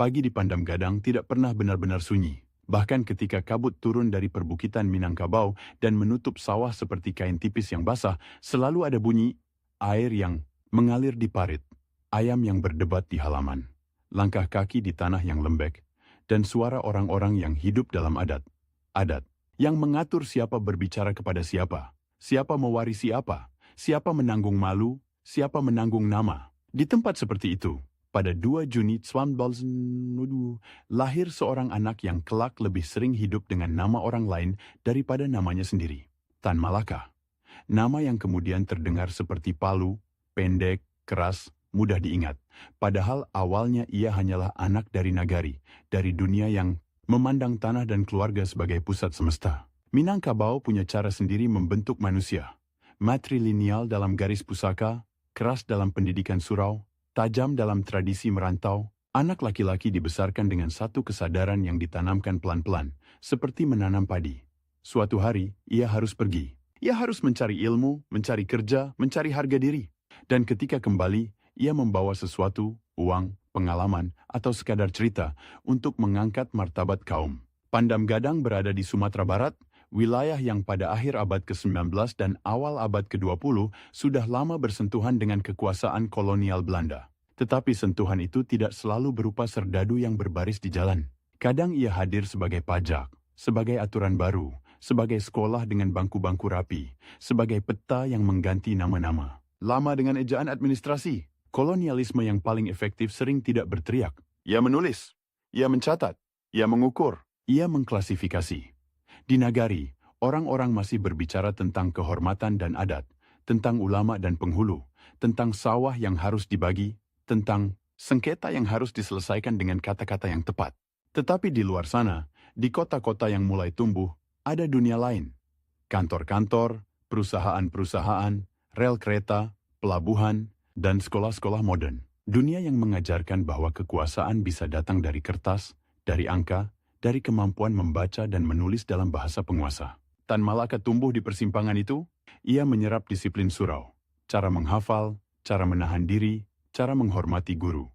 Pagi di Pandam Gadang tidak pernah benar-benar sunyi. Bahkan ketika kabut turun dari perbukitan Minangkabau dan menutup sawah seperti kain tipis yang basah, selalu ada bunyi air yang mengalir di parit, ayam yang berdebat di halaman, langkah kaki di tanah yang lembek, dan suara orang-orang yang hidup dalam adat. Adat yang mengatur siapa berbicara kepada siapa, siapa mewarisi apa, siapa menanggung malu, siapa menanggung nama. Di tempat seperti itu, pada 2 Juni 1902, lahir seorang anak yang kelak lebih sering hidup dengan nama orang lain daripada namanya sendiri. Tan Malaka. Nama yang kemudian terdengar seperti palu, pendek, keras, mudah diingat. Padahal awalnya ia hanyalah anak dari nagari, dari dunia yang memandang tanah dan keluarga sebagai pusat semesta. Minangkabau punya cara sendiri membentuk manusia. Matrilineal dalam garis pusaka, keras dalam pendidikan surau, tajam dalam tradisi merantau. Anak laki-laki dibesarkan dengan satu kesadaran yang ditanamkan pelan-pelan, seperti menanam padi. Suatu hari, ia harus pergi. Ia harus mencari ilmu, mencari kerja, mencari harga diri. Dan ketika kembali, ia membawa sesuatu, uang, pengalaman, atau sekadar cerita untuk mengangkat martabat kaum. Pandam Gadang berada di Sumatera Barat, wilayah yang pada akhir abad ke-19 dan awal abad ke-20 sudah lama bersentuhan dengan kekuasaan kolonial Belanda. Tetapi sentuhan itu tidak selalu berupa serdadu yang berbaris di jalan. Kadang ia hadir sebagai pajak, sebagai aturan baru, sebagai sekolah dengan bangku-bangku rapi, sebagai peta yang mengganti nama-nama. Lama dengan ejaan administrasi, kolonialisme yang paling efektif sering tidak berteriak. Ia menulis, ia mencatat, ia mengukur, ia mengklasifikasi. Di nagari, orang-orang masih berbicara tentang kehormatan dan adat, tentang ulama dan penghulu, tentang sawah yang harus dibagi, tentang sengketa yang harus diselesaikan dengan kata-kata yang tepat. Tetapi di luar sana, di kota-kota yang mulai tumbuh, ada dunia lain. Kantor-kantor, perusahaan-perusahaan, rel kereta, pelabuhan, dan sekolah-sekolah modern. Dunia yang mengajarkan bahwa kekuasaan bisa datang dari kertas, dari angka, dari kemampuan membaca dan menulis dalam bahasa penguasa. Tan Malaka tumbuh di persimpangan itu. Ia menyerap disiplin surau, cara menghafal, cara menahan diri, cara menghormati guru.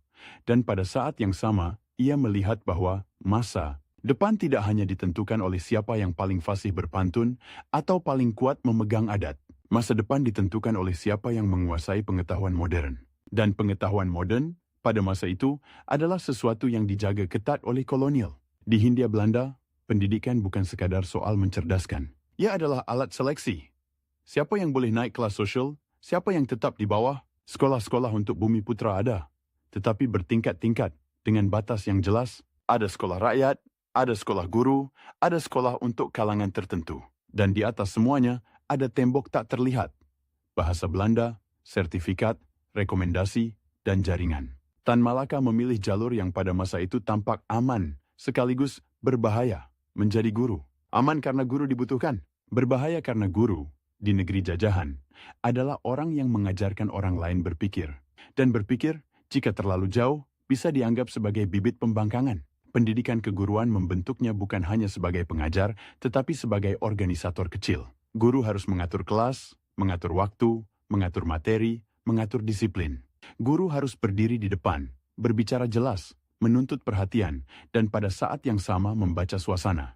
Dan pada saat yang sama, ia melihat bahwa masa depan tidak hanya ditentukan oleh siapa yang paling fasih berpantun atau paling kuat memegang adat. Masa depan ditentukan oleh siapa yang menguasai pengetahuan modern. Dan pengetahuan modern pada masa itu adalah sesuatu yang dijaga ketat oleh kolonial. Di Hindia Belanda, pendidikan bukan sekadar soal mencerdaskan. Ia adalah alat seleksi. Siapa yang boleh naik kelas sosial, siapa yang tetap di bawah. Sekolah-sekolah untuk Bumi Putra ada, tetapi bertingkat-tingkat dengan batas yang jelas. Ada sekolah rakyat, ada sekolah guru, ada sekolah untuk kalangan tertentu. Dan di atas semuanya ada tembok tak terlihat. Bahasa Belanda, sertifikat, rekomendasi, dan jaringan. Tan Malaka memilih jalur yang pada masa itu tampak aman, sekaligus berbahaya, menjadi guru. Aman karena guru dibutuhkan, berbahaya karena guru, di negeri jajahan, adalah orang yang mengajarkan orang lain berpikir. Dan berpikir, jika terlalu jauh, bisa dianggap sebagai bibit pembangkangan. Pendidikan keguruan membentuknya bukan hanya sebagai pengajar, tetapi sebagai organisator kecil. Guru harus mengatur kelas, mengatur waktu, mengatur materi, mengatur disiplin. Guru harus berdiri di depan, berbicara jelas, menuntut perhatian, dan pada saat yang sama membaca suasana.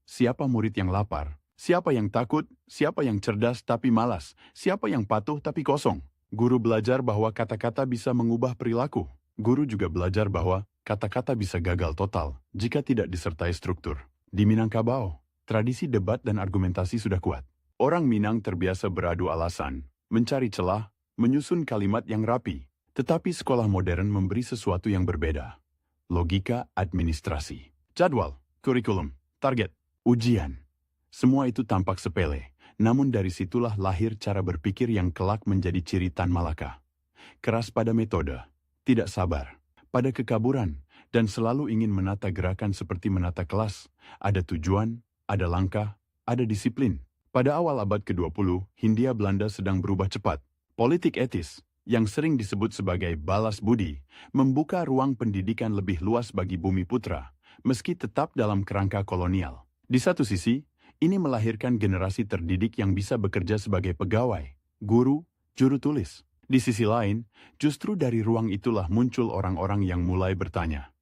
Siapa murid yang lapar? Siapa yang takut? Siapa yang cerdas tapi malas? Siapa yang patuh tapi kosong? Guru belajar bahwa kata-kata bisa mengubah perilaku. Guru juga belajar bahwa kata-kata bisa gagal total jika tidak disertai struktur. Di Minangkabau, tradisi debat dan argumentasi sudah kuat. Orang Minang terbiasa beradu alasan, mencari celah, menyusun kalimat yang rapi. Tetapi sekolah modern memberi sesuatu yang berbeda. Logika administrasi, jadwal, kurikulum, target, ujian. Semua itu tampak sepele, namun dari situlah lahir cara berpikir yang kelak menjadi ciri Tan Malaka. Keras pada metode, tidak sabar, pada kekaburan, dan selalu ingin menata gerakan seperti menata kelas. Ada tujuan, ada langkah, ada disiplin. Pada awal abad ke-20, Hindia Belanda sedang berubah cepat. Politik etis, yang sering disebut sebagai balas budi, membuka ruang pendidikan lebih luas bagi Bumi Putra, meski tetap dalam kerangka kolonial. Di satu sisi, ini melahirkan generasi terdidik yang bisa bekerja sebagai pegawai, guru, juru tulis. Di sisi lain, justru dari ruang itulah muncul orang-orang yang mulai bertanya,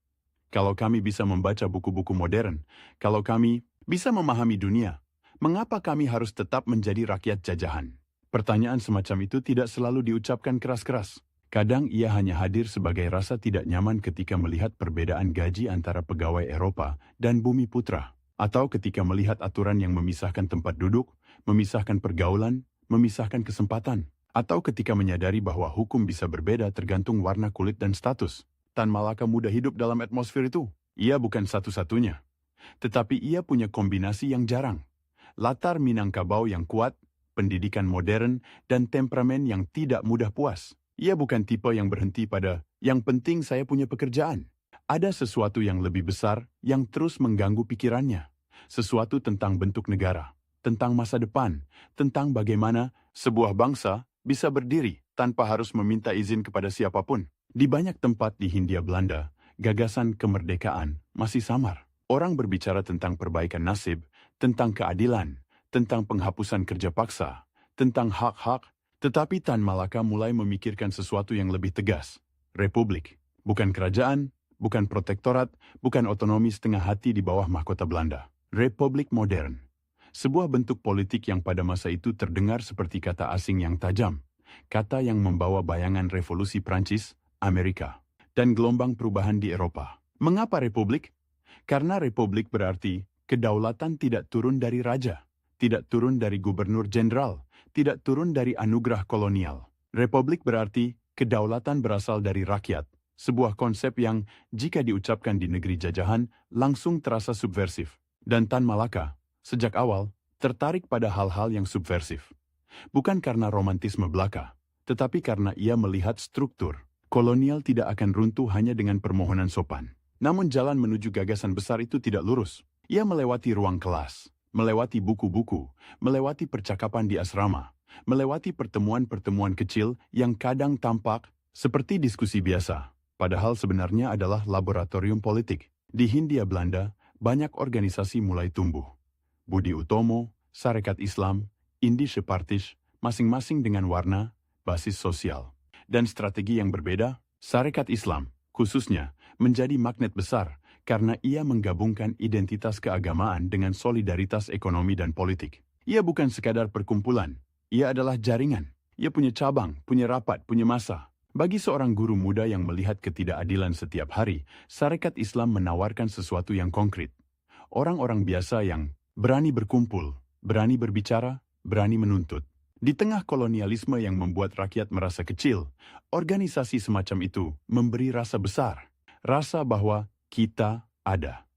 Kalau kami bisa membaca buku-buku modern, kalau kami bisa memahami dunia, mengapa kami harus tetap menjadi rakyat jajahan? Pertanyaan semacam itu tidak selalu diucapkan keras-keras. Kadang ia hanya hadir sebagai rasa tidak nyaman ketika melihat perbedaan gaji antara pegawai Eropa dan Bumi Putra. Atau ketika melihat aturan yang memisahkan tempat duduk, memisahkan pergaulan, memisahkan kesempatan. Atau ketika menyadari bahwa hukum bisa berbeda tergantung warna kulit dan status. Tan Malaka mudah hidup dalam atmosfer itu. Ia bukan satu-satunya. Tetapi ia punya kombinasi yang jarang. Latar Minangkabau yang kuat, pendidikan modern, dan temperamen yang tidak mudah puas. Ia bukan tipe yang berhenti pada, yang penting saya punya pekerjaan. Ada sesuatu yang lebih besar yang terus mengganggu pikirannya. Sesuatu tentang bentuk negara, tentang masa depan, tentang bagaimana sebuah bangsa bisa berdiri tanpa harus meminta izin kepada siapapun. Di banyak tempat di Hindia Belanda, gagasan kemerdekaan masih samar. Orang berbicara tentang perbaikan nasib, tentang keadilan, tentang penghapusan kerja paksa, tentang hak-hak, tetapi Tan Malaka mulai memikirkan sesuatu yang lebih tegas. Republik, bukan kerajaan, bukan protektorat, bukan otonomi setengah hati di bawah mahkota Belanda. Republik modern. Sebuah bentuk politik yang pada masa itu terdengar seperti kata asing yang tajam. Kata yang membawa bayangan revolusi Prancis, Amerika, dan gelombang perubahan di Eropa. Mengapa republik? Karena republik berarti kedaulatan tidak turun dari raja, tidak turun dari gubernur jenderal, tidak turun dari anugerah kolonial. Republik berarti kedaulatan berasal dari rakyat, sebuah konsep yang, jika diucapkan di negeri jajahan, langsung terasa subversif. Dan Tan Malaka, sejak awal, tertarik pada hal-hal yang subversif. Bukan karena romantisme belaka, tetapi karena ia melihat struktur. Kolonial tidak akan runtuh hanya dengan permohonan sopan. Namun jalan menuju gagasan besar itu tidak lurus. Ia melewati ruang kelas, melewati buku-buku, melewati percakapan di asrama, melewati pertemuan-pertemuan kecil yang kadang tampak seperti diskusi biasa, padahal sebenarnya adalah laboratorium politik. Di Hindia Belanda, banyak organisasi mulai tumbuh. Budi Utomo, Sarekat Islam, Indi Separtis, masing-masing dengan warna, basis sosial, dan strategi yang berbeda. Sarekat Islam, khususnya, menjadi magnet besar karena ia menggabungkan identitas keagamaan dengan solidaritas ekonomi dan politik. Ia bukan sekadar perkumpulan, ia adalah jaringan. Ia punya cabang, punya rapat, punya massa. Bagi seorang guru muda yang melihat ketidakadilan setiap hari, Sarekat Islam menawarkan sesuatu yang konkret. Orang-orang biasa yang berani berkumpul, berani berbicara, berani menuntut. Di tengah kolonialisme yang membuat rakyat merasa kecil, organisasi semacam itu memberi rasa besar, rasa bahwa kita ada.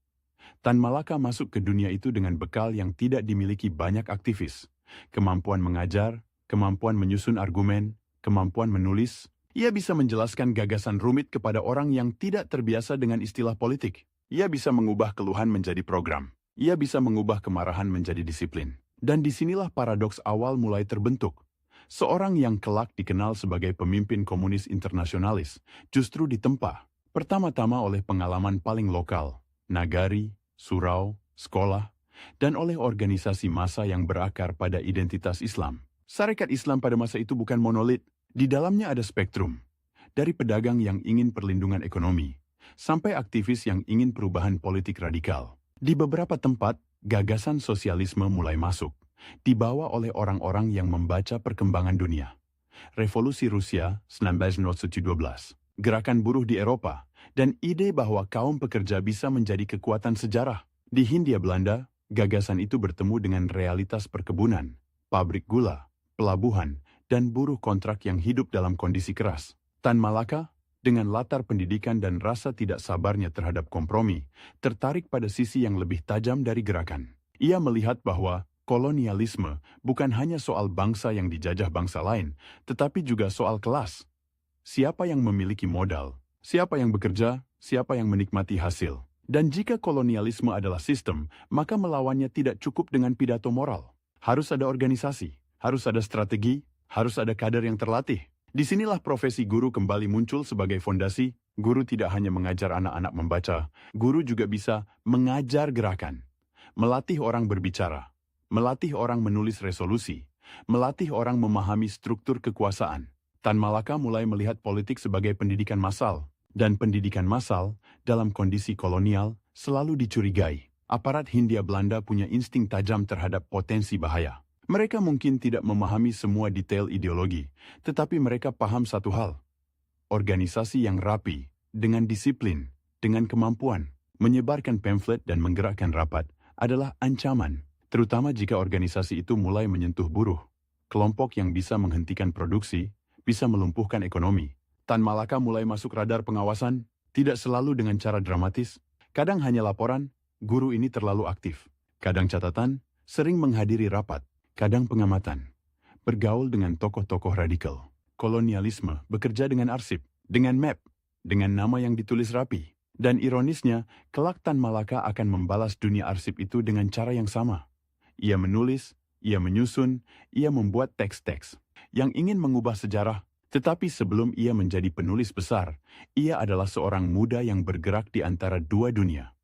Tan Malaka masuk ke dunia itu dengan bekal yang tidak dimiliki banyak aktivis. Kemampuan mengajar, kemampuan menyusun argumen, kemampuan menulis. Ia bisa menjelaskan gagasan rumit kepada orang yang tidak terbiasa dengan istilah politik. Ia bisa mengubah keluhan menjadi program. Ia bisa mengubah kemarahan menjadi disiplin. Dan disinilah paradoks awal mulai terbentuk. Seorang yang kelak dikenal sebagai pemimpin komunis internasionalis justru ditempa pertama-tama oleh pengalaman paling lokal, nagari, surau, sekolah, dan oleh organisasi massa yang berakar pada identitas Islam. Sarekat Islam pada masa itu bukan monolit, di dalamnya ada spektrum. Dari pedagang yang ingin perlindungan ekonomi, sampai aktivis yang ingin perubahan politik radikal. Di beberapa tempat, gagasan sosialisme mulai masuk, dibawa oleh orang-orang yang membaca perkembangan dunia. Revolusi Rusia 1917, gerakan buruh di Eropa, dan ide bahwa kaum pekerja bisa menjadi kekuatan sejarah. Di Hindia Belanda, gagasan itu bertemu dengan realitas perkebunan, pabrik gula, pelabuhan, dan buruh kontrak yang hidup dalam kondisi keras. Tan Malaka, dengan latar pendidikan dan rasa tidak sabarnya terhadap kompromi, tertarik pada sisi yang lebih tajam dari gerakan. Ia melihat bahwa kolonialisme bukan hanya soal bangsa yang dijajah bangsa lain, tetapi juga soal kelas. Siapa yang memiliki modal, siapa yang bekerja, siapa yang menikmati hasil. Dan jika kolonialisme adalah sistem, maka melawannya tidak cukup dengan pidato moral. Harus ada organisasi, harus ada strategi, harus ada kader yang terlatih. Disinilah profesi guru kembali muncul sebagai fondasi. Guru tidak hanya mengajar anak-anak membaca, guru juga bisa mengajar gerakan, melatih orang berbicara, melatih orang menulis resolusi, melatih orang memahami struktur kekuasaan. Tan Malaka mulai melihat politik sebagai pendidikan massal. Dan pendidikan massal, dalam kondisi kolonial, selalu dicurigai. Aparat Hindia Belanda punya insting tajam terhadap potensi bahaya. Mereka mungkin tidak memahami semua detail ideologi, tetapi mereka paham satu hal. Organisasi yang rapi, dengan disiplin, dengan kemampuan, menyebarkan pamflet dan menggerakkan rapat, adalah ancaman, terutama jika organisasi itu mulai menyentuh buruh. Kelompok yang bisa menghentikan produksi, bisa melumpuhkan ekonomi. Tan Malaka mulai masuk radar pengawasan, tidak selalu dengan cara dramatis. Kadang hanya laporan, guru ini terlalu aktif. Kadang catatan, sering menghadiri rapat. Kadang pengamatan. Bergaul dengan tokoh-tokoh radikal. Kolonialisme bekerja dengan arsip, dengan map, dengan nama yang ditulis rapi. Dan ironisnya, kelak Tan Malaka akan membalas dunia arsip itu dengan cara yang sama. Ia menulis, ia menyusun, ia membuat teks-teks yang ingin mengubah sejarah. Tetapi sebelum ia menjadi penulis besar, ia adalah seorang muda yang bergerak di antara dua dunia.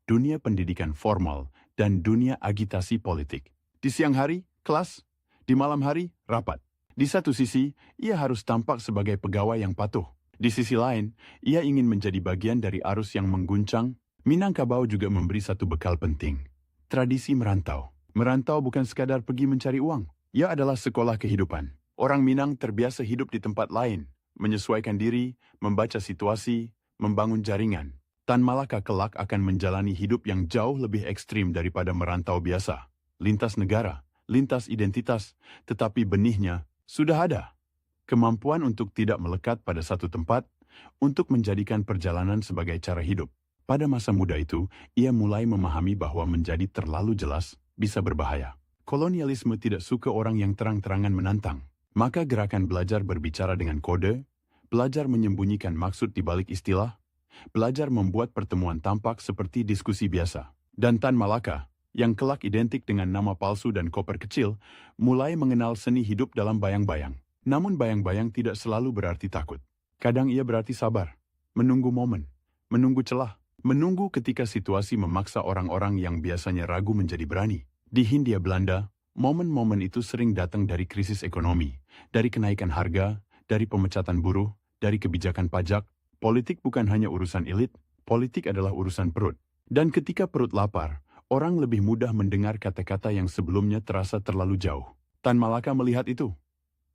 Dunia pendidikan formal dan dunia agitasi politik. Di siang hari, kelas. Di malam hari, rapat. Di satu sisi, ia harus tampak sebagai pegawai yang patuh. Di sisi lain, ia ingin menjadi bagian dari arus yang mengguncang. Minangkabau juga memberi satu bekal penting. Tradisi merantau. Merantau bukan sekadar pergi mencari uang. Ia adalah sekolah kehidupan. Orang Minang terbiasa hidup di tempat lain, menyesuaikan diri, membaca situasi, membangun jaringan. Tan Malaka kelak akan menjalani hidup yang jauh lebih ekstrim daripada merantau biasa. Lintas negara, lintas identitas, tetapi benihnya sudah ada. Kemampuan untuk tidak melekat pada satu tempat, untuk menjadikan perjalanan sebagai cara hidup. Pada masa muda itu, ia mulai memahami bahwa menjadi terlalu jelas bisa berbahaya. Kolonialisme tidak suka orang yang terang-terangan menantang. Maka gerakan belajar berbicara dengan kode, belajar menyembunyikan maksud di balik istilah, belajar membuat pertemuan tampak seperti diskusi biasa. Dan Tan Malaka, yang kelak identik dengan nama palsu dan koper kecil, mulai mengenal seni hidup dalam bayang-bayang. Namun bayang-bayang tidak selalu berarti takut. Kadang ia berarti sabar, menunggu momen, menunggu celah, menunggu ketika situasi memaksa orang-orang yang biasanya ragu menjadi berani. Di Hindia Belanda, momen-momen itu sering datang dari krisis ekonomi, dari kenaikan harga, dari pemecatan buruh, dari kebijakan pajak. Politik bukan hanya urusan elit, politik adalah urusan perut. Dan ketika perut lapar, orang lebih mudah mendengar kata-kata yang sebelumnya terasa terlalu jauh. Tan Malaka melihat itu.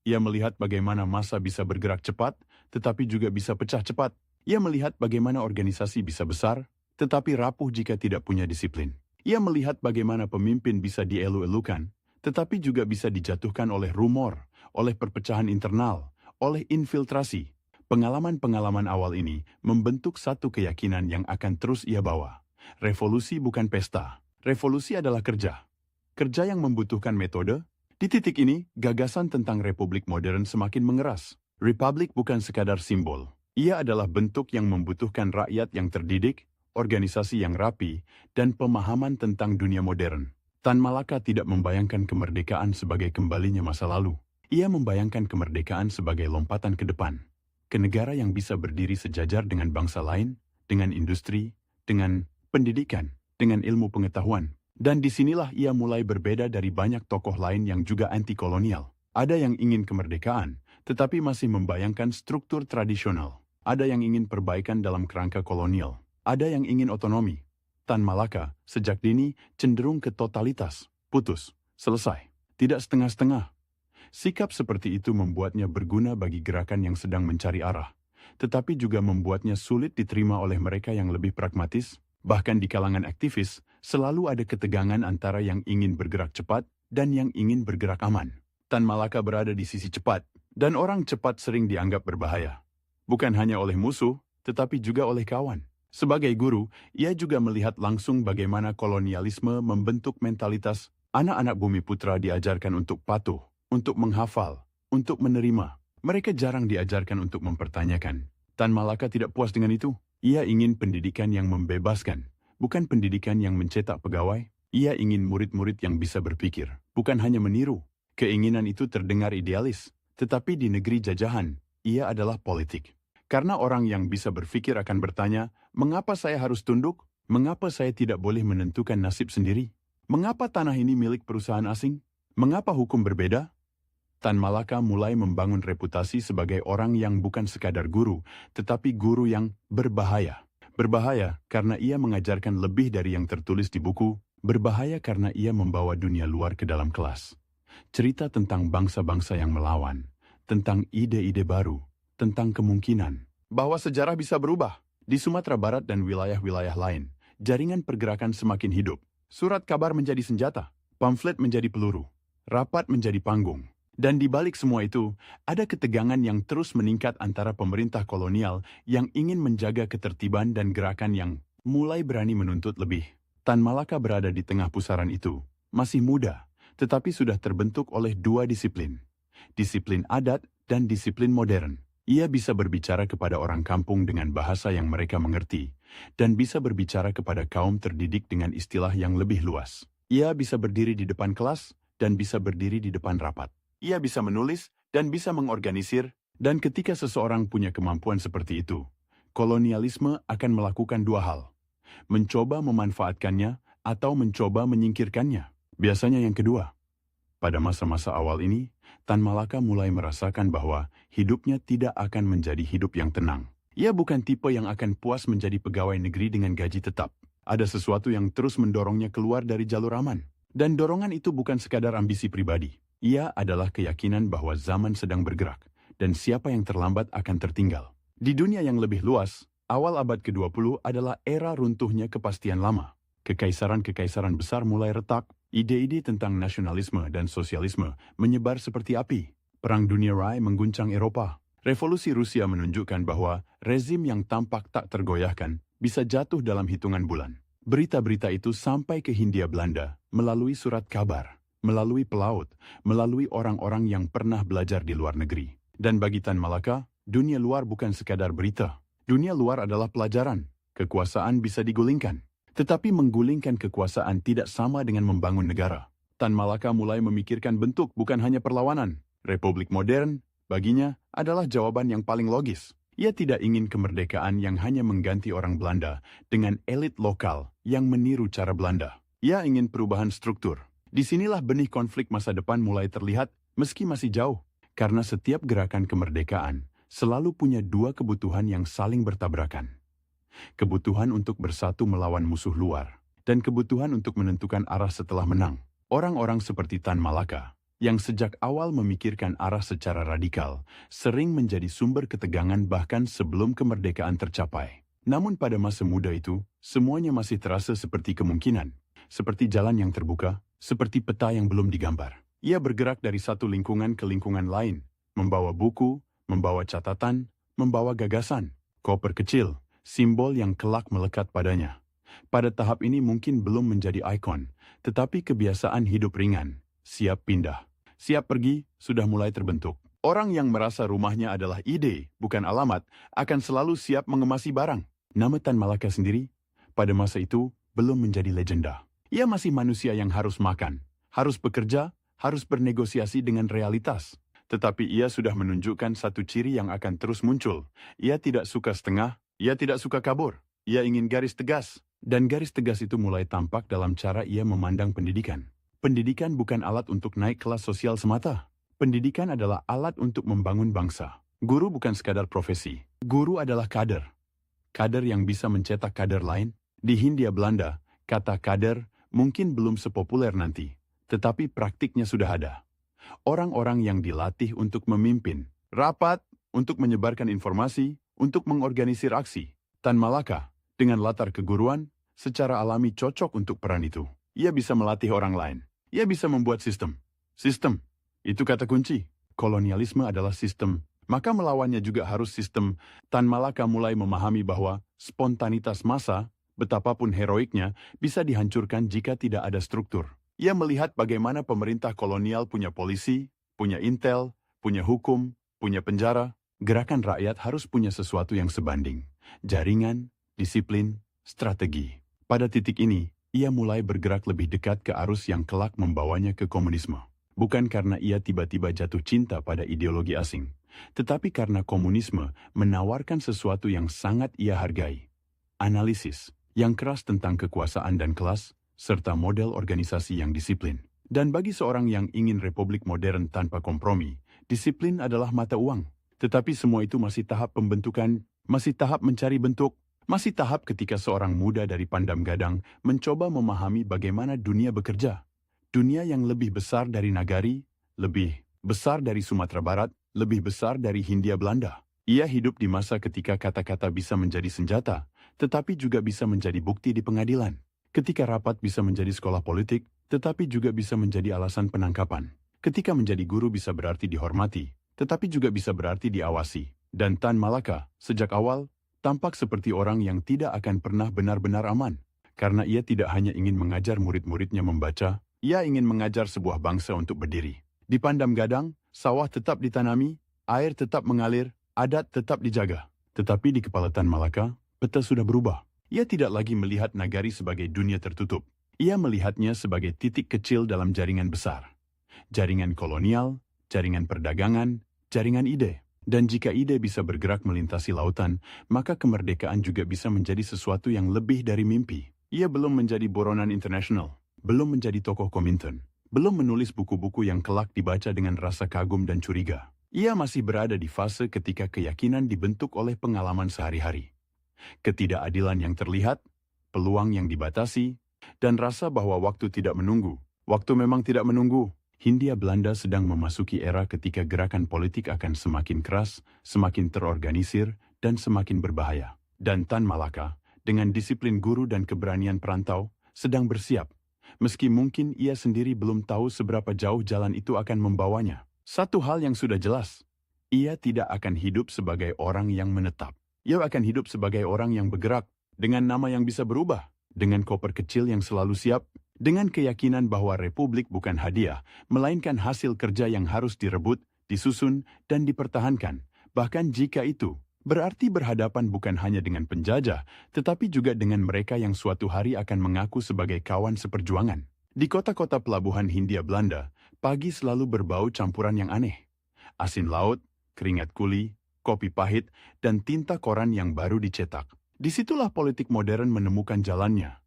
Ia melihat bagaimana massa bisa bergerak cepat, tetapi juga bisa pecah cepat. Ia melihat bagaimana organisasi bisa besar, tetapi rapuh jika tidak punya disiplin. Ia melihat bagaimana pemimpin bisa dielu-elukan, tetapi juga bisa dijatuhkan oleh rumor, oleh perpecahan internal, oleh infiltrasi. Pengalaman-pengalaman awal ini membentuk satu keyakinan yang akan terus ia bawa. Revolusi bukan pesta. Revolusi adalah kerja. Kerja yang membutuhkan metode. Di titik ini, gagasan tentang republik modern semakin mengeras. Republik bukan sekadar simbol. Ia adalah bentuk yang membutuhkan rakyat yang terdidik, organisasi yang rapi, dan pemahaman tentang dunia modern. Tan Malaka tidak membayangkan kemerdekaan sebagai kembalinya masa lalu. Ia membayangkan kemerdekaan sebagai lompatan ke depan. Ke negara yang bisa berdiri sejajar dengan bangsa lain, dengan industri, dengan pendidikan, dengan ilmu pengetahuan. Dan disinilah ia mulai berbeda dari banyak tokoh lain yang juga anti-kolonial. Ada yang ingin kemerdekaan, tetapi masih membayangkan struktur tradisional. Ada yang ingin perbaikan dalam kerangka kolonial. Ada yang ingin otonomi. Tan Malaka, sejak dini, cenderung ke totalitas. Putus. Selesai. Tidak setengah-setengah. Sikap seperti itu membuatnya berguna bagi gerakan yang sedang mencari arah. Tetapi juga membuatnya sulit diterima oleh mereka yang lebih pragmatis. Bahkan di kalangan aktivis, selalu ada ketegangan antara yang ingin bergerak cepat dan yang ingin bergerak aman. Tan Malaka berada di sisi cepat, dan orang cepat sering dianggap berbahaya. Bukan hanya oleh musuh, tetapi juga oleh kawan. Sebagai guru, ia juga melihat langsung bagaimana kolonialisme membentuk mentalitas. Anak-anak Bumi Putra diajarkan untuk patuh, untuk menghafal, untuk menerima. Mereka jarang diajarkan untuk mempertanyakan. Tan Malaka tidak puas dengan itu. Ia ingin pendidikan yang membebaskan, bukan pendidikan yang mencetak pegawai. Ia ingin murid-murid yang bisa berpikir, bukan hanya meniru. Keinginan itu terdengar idealis, tetapi di negeri jajahan, ia adalah politik. Karena orang yang bisa berpikir akan bertanya, mengapa saya harus tunduk? Mengapa saya tidak boleh menentukan nasib sendiri? Mengapa tanah ini milik perusahaan asing? Mengapa hukum berbeda? Tan Malaka mulai membangun reputasi sebagai orang yang bukan sekadar guru, tetapi guru yang berbahaya. Berbahaya karena ia mengajarkan lebih dari yang tertulis di buku, berbahaya karena ia membawa dunia luar ke dalam kelas. Cerita tentang bangsa-bangsa yang melawan, tentang ide-ide baru, tentang kemungkinan bahwa sejarah bisa berubah. Di Sumatera Barat dan wilayah-wilayah lain, jaringan pergerakan semakin hidup. Surat kabar menjadi senjata, pamflet menjadi peluru, rapat menjadi panggung. Dan di balik semua itu, ada ketegangan yang terus meningkat antara pemerintah kolonial yang ingin menjaga ketertiban dan gerakan yang mulai berani menuntut lebih. Tan Malaka berada di tengah pusaran itu, masih muda, tetapi sudah terbentuk oleh dua disiplin. Disiplin adat dan disiplin modern. Ia bisa berbicara kepada orang kampung dengan bahasa yang mereka mengerti, dan bisa berbicara kepada kaum terdidik dengan istilah yang lebih luas. Ia bisa berdiri di depan kelas dan bisa berdiri di depan rapat. Ia bisa menulis dan bisa mengorganisir, dan ketika seseorang punya kemampuan seperti itu, kolonialisme akan melakukan dua hal. Mencoba memanfaatkannya atau mencoba menyingkirkannya. Biasanya yang kedua. Pada masa-masa awal ini, Tan Malaka mulai merasakan bahwa hidupnya tidak akan menjadi hidup yang tenang. Ia bukan tipe yang akan puas menjadi pegawai negeri dengan gaji tetap. Ada sesuatu yang terus mendorongnya keluar dari jalur aman. Dan dorongan itu bukan sekadar ambisi pribadi. Ia adalah keyakinan bahwa zaman sedang bergerak, dan siapa yang terlambat akan tertinggal. Di dunia yang lebih luas, awal abad ke-20 adalah era runtuhnya kepastian lama. Kekaisaran-kekaisaran besar mulai retak, ide-ide tentang nasionalisme dan sosialisme menyebar seperti api. Perang Dunia Rai mengguncang Eropa. Revolusi Rusia menunjukkan bahwa rezim yang tampak tak tergoyahkan bisa jatuh dalam hitungan bulan. Berita-berita itu sampai ke Hindia Belanda melalui surat kabar, melalui pelaut, melalui orang-orang yang pernah belajar di luar negeri. Dan bagi Tan Malaka, dunia luar bukan sekadar berita. Dunia luar adalah pelajaran. Kekuasaan bisa digulingkan. Tetapi menggulingkan kekuasaan tidak sama dengan membangun negara. Tan Malaka mulai memikirkan bentuk bukan hanya perlawanan. Republik modern, baginya, adalah jawaban yang paling logis. Ia tidak ingin kemerdekaan yang hanya mengganti orang Belanda dengan elit lokal yang meniru cara Belanda. Ia ingin perubahan struktur. Disinilah benih konflik masa depan mulai terlihat meski masih jauh. Karena setiap gerakan kemerdekaan selalu punya dua kebutuhan yang saling bertabrakan. Kebutuhan untuk bersatu melawan musuh luar, dan kebutuhan untuk menentukan arah setelah menang. Orang-orang seperti Tan Malaka, yang sejak awal memikirkan arah secara radikal, sering menjadi sumber ketegangan bahkan sebelum kemerdekaan tercapai. Namun pada masa muda itu, semuanya masih terasa seperti kemungkinan, seperti jalan yang terbuka, seperti peta yang belum digambar. Ia bergerak dari satu lingkungan ke lingkungan lain, membawa buku, membawa catatan, membawa gagasan, koper kecil, simbol yang kelak melekat padanya. Pada tahap ini mungkin belum menjadi ikon, tetapi kebiasaan hidup ringan, siap pindah, siap pergi, sudah mulai terbentuk. Orang yang merasa rumahnya adalah ide, bukan alamat, akan selalu siap mengemasi barang. Nama Tan Malaka sendiri, pada masa itu, belum menjadi legenda. Ia masih manusia yang harus makan, harus bekerja, harus bernegosiasi dengan realitas. Tetapi ia sudah menunjukkan satu ciri yang akan terus muncul. Ia tidak suka setengah, ia tidak suka kabur. Ia ingin garis tegas. Dan garis tegas itu mulai tampak dalam cara ia memandang pendidikan. Pendidikan bukan alat untuk naik kelas sosial semata. Pendidikan adalah alat untuk membangun bangsa. Guru bukan sekadar profesi. Guru adalah kader. Kader yang bisa mencetak kader lain. Di Hindia Belanda, kata kader mungkin belum sepopuler nanti, tetapi praktiknya sudah ada. Orang-orang yang dilatih untuk memimpin, rapat, untuk menyebarkan informasi, untuk mengorganisir aksi. Tan Malaka, dengan latar keguruan, secara alami cocok untuk peran itu. Ia bisa melatih orang lain. Ia bisa membuat sistem. Sistem, itu kata kunci. Kolonialisme adalah sistem, maka melawannya juga harus sistem. Tan Malaka mulai memahami bahwa spontanitas massa, betapapun heroiknya, bisa dihancurkan jika tidak ada struktur. Ia melihat bagaimana pemerintah kolonial punya polisi, punya intel, punya hukum, punya penjara. Gerakan rakyat harus punya sesuatu yang sebanding. Jaringan, disiplin, strategi. Pada titik ini, ia mulai bergerak lebih dekat ke arus yang kelak membawanya ke komunisme. Bukan karena ia tiba-tiba jatuh cinta pada ideologi asing, tetapi karena komunisme menawarkan sesuatu yang sangat ia hargai. Analisis yang keras tentang kekuasaan dan kelas, serta model organisasi yang disiplin. Dan bagi seorang yang ingin republik modern tanpa kompromi, disiplin adalah mata uang. Tetapi semua itu masih tahap pembentukan, masih tahap mencari bentuk, masih tahap ketika seorang muda dari Pandam Gadang mencoba memahami bagaimana dunia bekerja. Dunia yang lebih besar dari Nagari, lebih besar dari Sumatera Barat, lebih besar dari Hindia Belanda. Ia hidup di masa ketika kata-kata bisa menjadi senjata, tetapi juga bisa menjadi bukti di pengadilan. Ketika rapat bisa menjadi sekolah politik, tetapi juga bisa menjadi alasan penangkapan. Ketika menjadi guru bisa berarti dihormati, tetapi juga bisa berarti diawasi. Dan Tan Malaka, sejak awal, tampak seperti orang yang tidak akan pernah benar-benar aman. Karena ia tidak hanya ingin mengajar murid-muridnya membaca, ia ingin mengajar sebuah bangsa untuk berdiri. Di Pandam Gadang, sawah tetap ditanami, air tetap mengalir, adat tetap dijaga. Tetapi di kepala Tan Malaka, peta sudah berubah. Ia tidak lagi melihat Nagari sebagai dunia tertutup. Ia melihatnya sebagai titik kecil dalam jaringan besar. Jaringan kolonial, jaringan perdagangan, jaringan ide. Dan jika ide bisa bergerak melintasi lautan, maka kemerdekaan juga bisa menjadi sesuatu yang lebih dari mimpi. Ia belum menjadi buronan internasional, belum menjadi tokoh Komintern, belum menulis buku-buku yang kelak dibaca dengan rasa kagum dan curiga. Ia masih berada di fase ketika keyakinan dibentuk oleh pengalaman sehari-hari. Ketidakadilan yang terlihat, peluang yang dibatasi, dan rasa bahwa waktu tidak menunggu. Waktu memang tidak menunggu. Hindia Belanda sedang memasuki era ketika gerakan politik akan semakin keras, semakin terorganisir, dan semakin berbahaya. Dan Tan Malaka, dengan disiplin guru dan keberanian perantau, sedang bersiap. Meski mungkin ia sendiri belum tahu seberapa jauh jalan itu akan membawanya. Satu hal yang sudah jelas, ia tidak akan hidup sebagai orang yang menetap. Ia akan hidup sebagai orang yang bergerak, dengan nama yang bisa berubah, dengan koper kecil yang selalu siap, dengan keyakinan bahwa republik bukan hadiah, melainkan hasil kerja yang harus direbut, disusun, dan dipertahankan. Bahkan jika itu berarti berhadapan bukan hanya dengan penjajah, tetapi juga dengan mereka yang suatu hari akan mengaku sebagai kawan seperjuangan. Di kota-kota pelabuhan Hindia Belanda, pagi selalu berbau campuran yang aneh. Asin laut, keringat kuli, kopi pahit, dan tinta koran yang baru dicetak. Disitulah politik modern menemukan jalannya.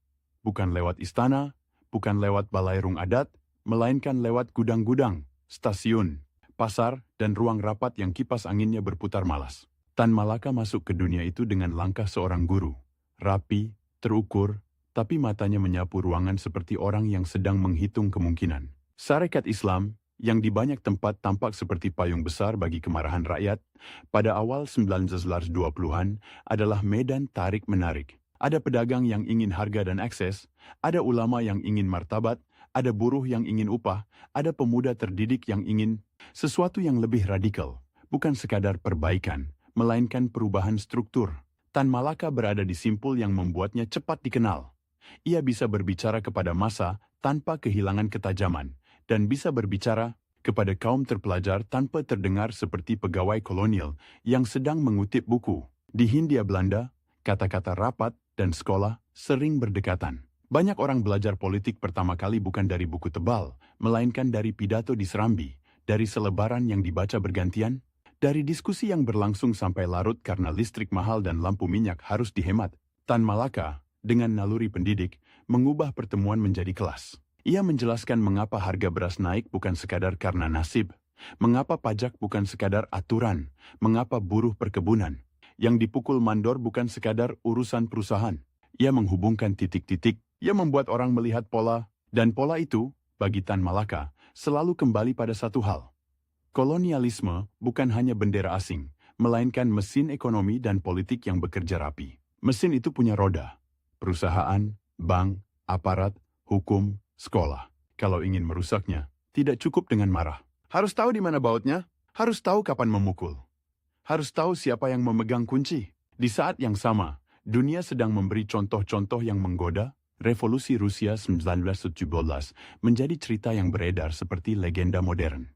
Bukan lewat istana, bukan lewat balai rung adat, melainkan lewat gudang-gudang, stasiun, pasar, dan ruang rapat yang kipas anginnya berputar malas. Tan Malaka masuk ke dunia itu dengan langkah seorang guru. Rapi, terukur, tapi matanya menyapu ruangan seperti orang yang sedang menghitung kemungkinan. Sarekat Islam, yang di banyak tempat tampak seperti payung besar bagi kemarahan rakyat, pada awal 1920-an adalah medan tarik-menarik. Ada pedagang yang ingin harga dan akses, ada ulama yang ingin martabat, ada buruh yang ingin upah, ada pemuda terdidik yang ingin sesuatu yang lebih radikal, bukan sekadar perbaikan, melainkan perubahan struktur. Tan Malaka berada di simpul yang membuatnya cepat dikenal. Ia bisa berbicara kepada massa tanpa kehilangan ketajaman, dan bisa berbicara kepada kaum terpelajar tanpa terdengar seperti pegawai kolonial yang sedang mengutip buku. Di Hindia Belanda, kata-kata rapat dan sekolah sering berdekatan. Banyak orang belajar politik pertama kali bukan dari buku tebal, melainkan dari pidato di serambi, dari selebaran yang dibaca bergantian, dari diskusi yang berlangsung sampai larut karena listrik mahal dan lampu minyak harus dihemat. Tan Malaka, dengan naluri pendidik, mengubah pertemuan menjadi kelas. Ia menjelaskan mengapa harga beras naik bukan sekadar karena nasib, mengapa pajak bukan sekadar aturan, mengapa buruh perkebunan yang dipukul mandor bukan sekadar urusan perusahaan. Ia menghubungkan titik-titik, ia membuat orang melihat pola, dan pola itu, bagi Tan Malaka, selalu kembali pada satu hal. Kolonialisme bukan hanya bendera asing, melainkan mesin ekonomi dan politik yang bekerja rapi. Mesin itu punya roda, perusahaan, bank, aparat, hukum, sekolah. Kalau ingin merusaknya, tidak cukup dengan marah. Harus tahu di mana bautnya, harus tahu kapan memukul. Harus tahu siapa yang memegang kunci. Di saat yang sama, dunia sedang memberi contoh-contoh yang menggoda. Revolusi Rusia 1917 menjadi cerita yang beredar seperti legenda modern.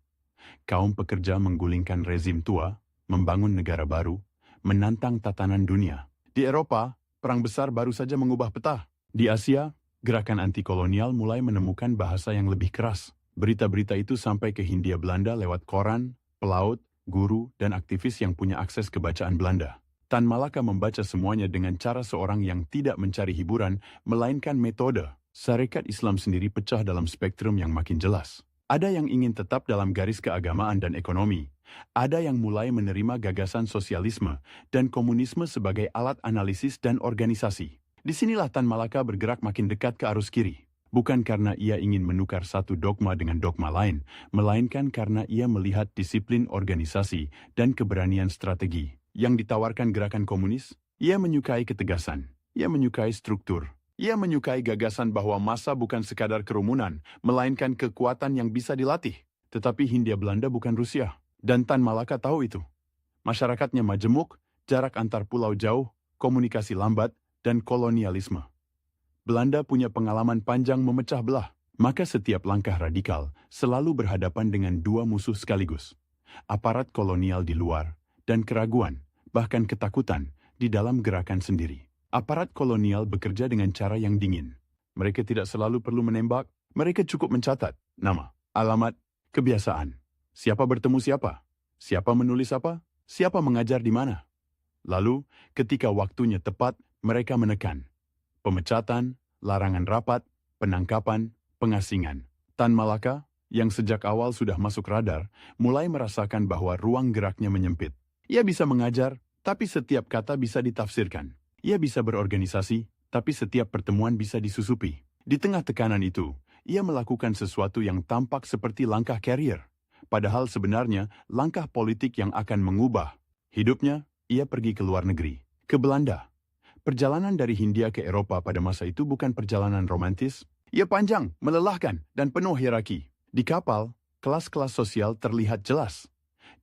Kaum pekerja menggulingkan rezim tua, membangun negara baru, menantang tatanan dunia. Di Eropa, perang besar baru saja mengubah peta. Di Asia, gerakan anti-kolonial mulai menemukan bahasa yang lebih keras. Berita-berita itu sampai ke Hindia Belanda lewat koran, pelaut, guru, dan aktivis yang punya akses ke bacaan Belanda. Tan Malaka membaca semuanya dengan cara seorang yang tidak mencari hiburan, melainkan metode. Sarekat Islam sendiri pecah dalam spektrum yang makin jelas. Ada yang ingin tetap dalam garis keagamaan dan ekonomi. Ada yang mulai menerima gagasan sosialisme dan komunisme sebagai alat analisis dan organisasi. Disinilah Tan Malaka bergerak makin dekat ke arus kiri. Bukan karena ia ingin menukar satu dogma dengan dogma lain, melainkan karena ia melihat disiplin organisasi dan keberanian strategi yang ditawarkan gerakan komunis. Ia menyukai ketegasan, ia menyukai struktur. Ia menyukai gagasan bahwa massa bukan sekadar kerumunan, melainkan kekuatan yang bisa dilatih. Tetapi Hindia Belanda bukan Rusia, dan Tan Malaka tahu itu. Masyarakatnya majemuk, jarak antar pulau jauh, komunikasi lambat, dan kolonialisme. Belanda punya pengalaman panjang memecah belah, maka setiap langkah radikal selalu berhadapan dengan dua musuh sekaligus. Aparat kolonial di luar, dan keraguan, bahkan ketakutan, di dalam gerakan sendiri. Aparat kolonial bekerja dengan cara yang dingin. Mereka tidak selalu perlu menembak, mereka cukup mencatat nama, alamat, kebiasaan. Siapa bertemu siapa? Siapa menulis apa? Siapa mengajar di mana? Lalu, ketika waktunya tepat, mereka menekan. Pemecatan, larangan rapat, penangkapan, pengasingan. Tan Malaka, yang sejak awal sudah masuk radar, mulai merasakan bahwa ruang geraknya menyempit. Ia bisa mengajar, tapi setiap kata bisa ditafsirkan. Ia bisa berorganisasi, tapi setiap pertemuan bisa disusupi. Di tengah tekanan itu, ia melakukan sesuatu yang tampak seperti langkah karier. Padahal sebenarnya, langkah politik yang akan mengubah hidupnya. Ia pergi ke luar negeri, ke Belanda. Perjalanan dari Hindia ke Eropa pada masa itu bukan perjalanan romantis. Ia panjang, melelahkan, dan penuh hierarki. Di kapal, kelas-kelas sosial terlihat jelas.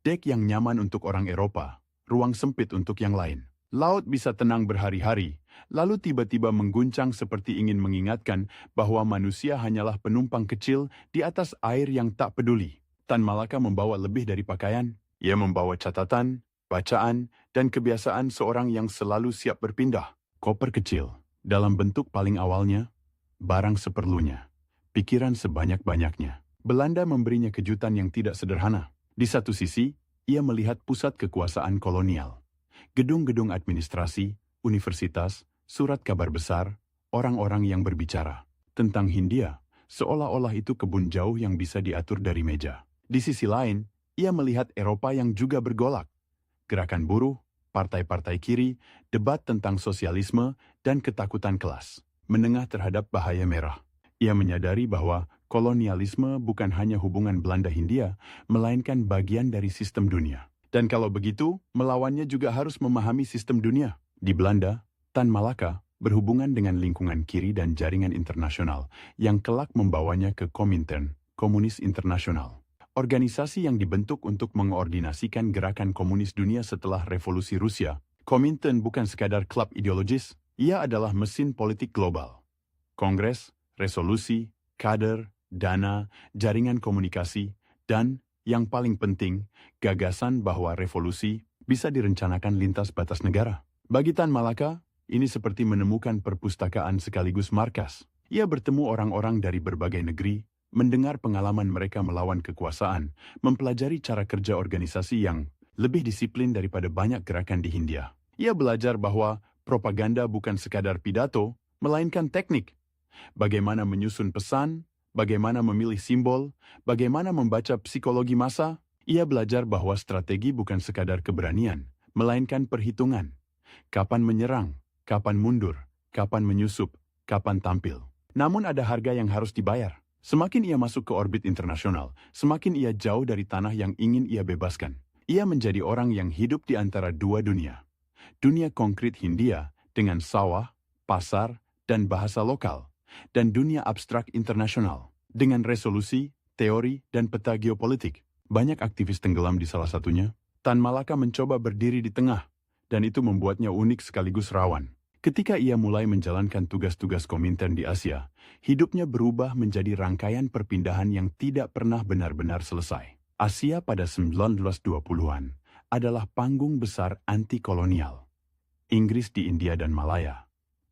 Dek yang nyaman untuk orang Eropa, ruang sempit untuk yang lain. Laut bisa tenang berhari-hari, lalu tiba-tiba mengguncang seperti ingin mengingatkan bahwa manusia hanyalah penumpang kecil di atas air yang tak peduli. Tan Malaka membawa lebih dari pakaian. Ia membawa catatan, bacaan, dan kebiasaan seorang yang selalu siap berpindah. Koper kecil, dalam bentuk paling awalnya, barang seperlunya, pikiran sebanyak-banyaknya. Belanda memberinya kejutan yang tidak sederhana. Di satu sisi, ia melihat pusat kekuasaan kolonial. Gedung-gedung administrasi, universitas, surat kabar besar, orang-orang yang berbicara tentang Hindia, seolah-olah itu kebun jauh yang bisa diatur dari meja. Di sisi lain, ia melihat Eropa yang juga bergolak. Gerakan buruh, partai-partai kiri, debat tentang sosialisme, dan ketakutan kelas menengah terhadap bahaya merah. Ia menyadari bahwa kolonialisme bukan hanya hubungan Belanda-Hindia, melainkan bagian dari sistem dunia. Dan kalau begitu, melawannya juga harus memahami sistem dunia. Di Belanda, Tan Malaka berhubungan dengan lingkungan kiri dan jaringan internasional yang kelak membawanya ke Komintern, Komunis Internasional. Organisasi yang dibentuk untuk mengoordinasikan gerakan komunis dunia setelah revolusi Rusia. Komintern bukan sekadar klub ideologis, ia adalah mesin politik global. Kongres, resolusi, kader, dana, jaringan komunikasi, dan yang paling penting, gagasan bahwa revolusi bisa direncanakan lintas batas negara. Bagi Tan Malaka, ini seperti menemukan perpustakaan sekaligus markas. Ia bertemu orang-orang dari berbagai negeri, mendengar pengalaman mereka melawan kekuasaan, mempelajari cara kerja organisasi yang lebih disiplin daripada banyak gerakan di Hindia. Ia belajar bahwa propaganda bukan sekadar pidato, melainkan teknik. Bagaimana menyusun pesan, bagaimana memilih simbol, bagaimana membaca psikologi massa. Ia belajar bahwa strategi bukan sekadar keberanian, melainkan perhitungan. Kapan menyerang, kapan mundur, kapan menyusup, kapan tampil. Namun ada harga yang harus dibayar. Semakin ia masuk ke orbit internasional, semakin ia jauh dari tanah yang ingin ia bebaskan. Ia menjadi orang yang hidup di antara dua dunia. Dunia konkret Hindia dengan sawah, pasar, dan bahasa lokal. Dan dunia abstrak internasional, dengan resolusi, teori, dan peta geopolitik. Banyak aktivis tenggelam di salah satunya. Tan Malaka mencoba berdiri di tengah, dan itu membuatnya unik sekaligus rawan. Ketika ia mulai menjalankan tugas-tugas Komintern di Asia, hidupnya berubah menjadi rangkaian perpindahan yang tidak pernah benar-benar selesai. Asia pada 1920-an adalah panggung besar anti-kolonial. Inggris di India dan Malaya,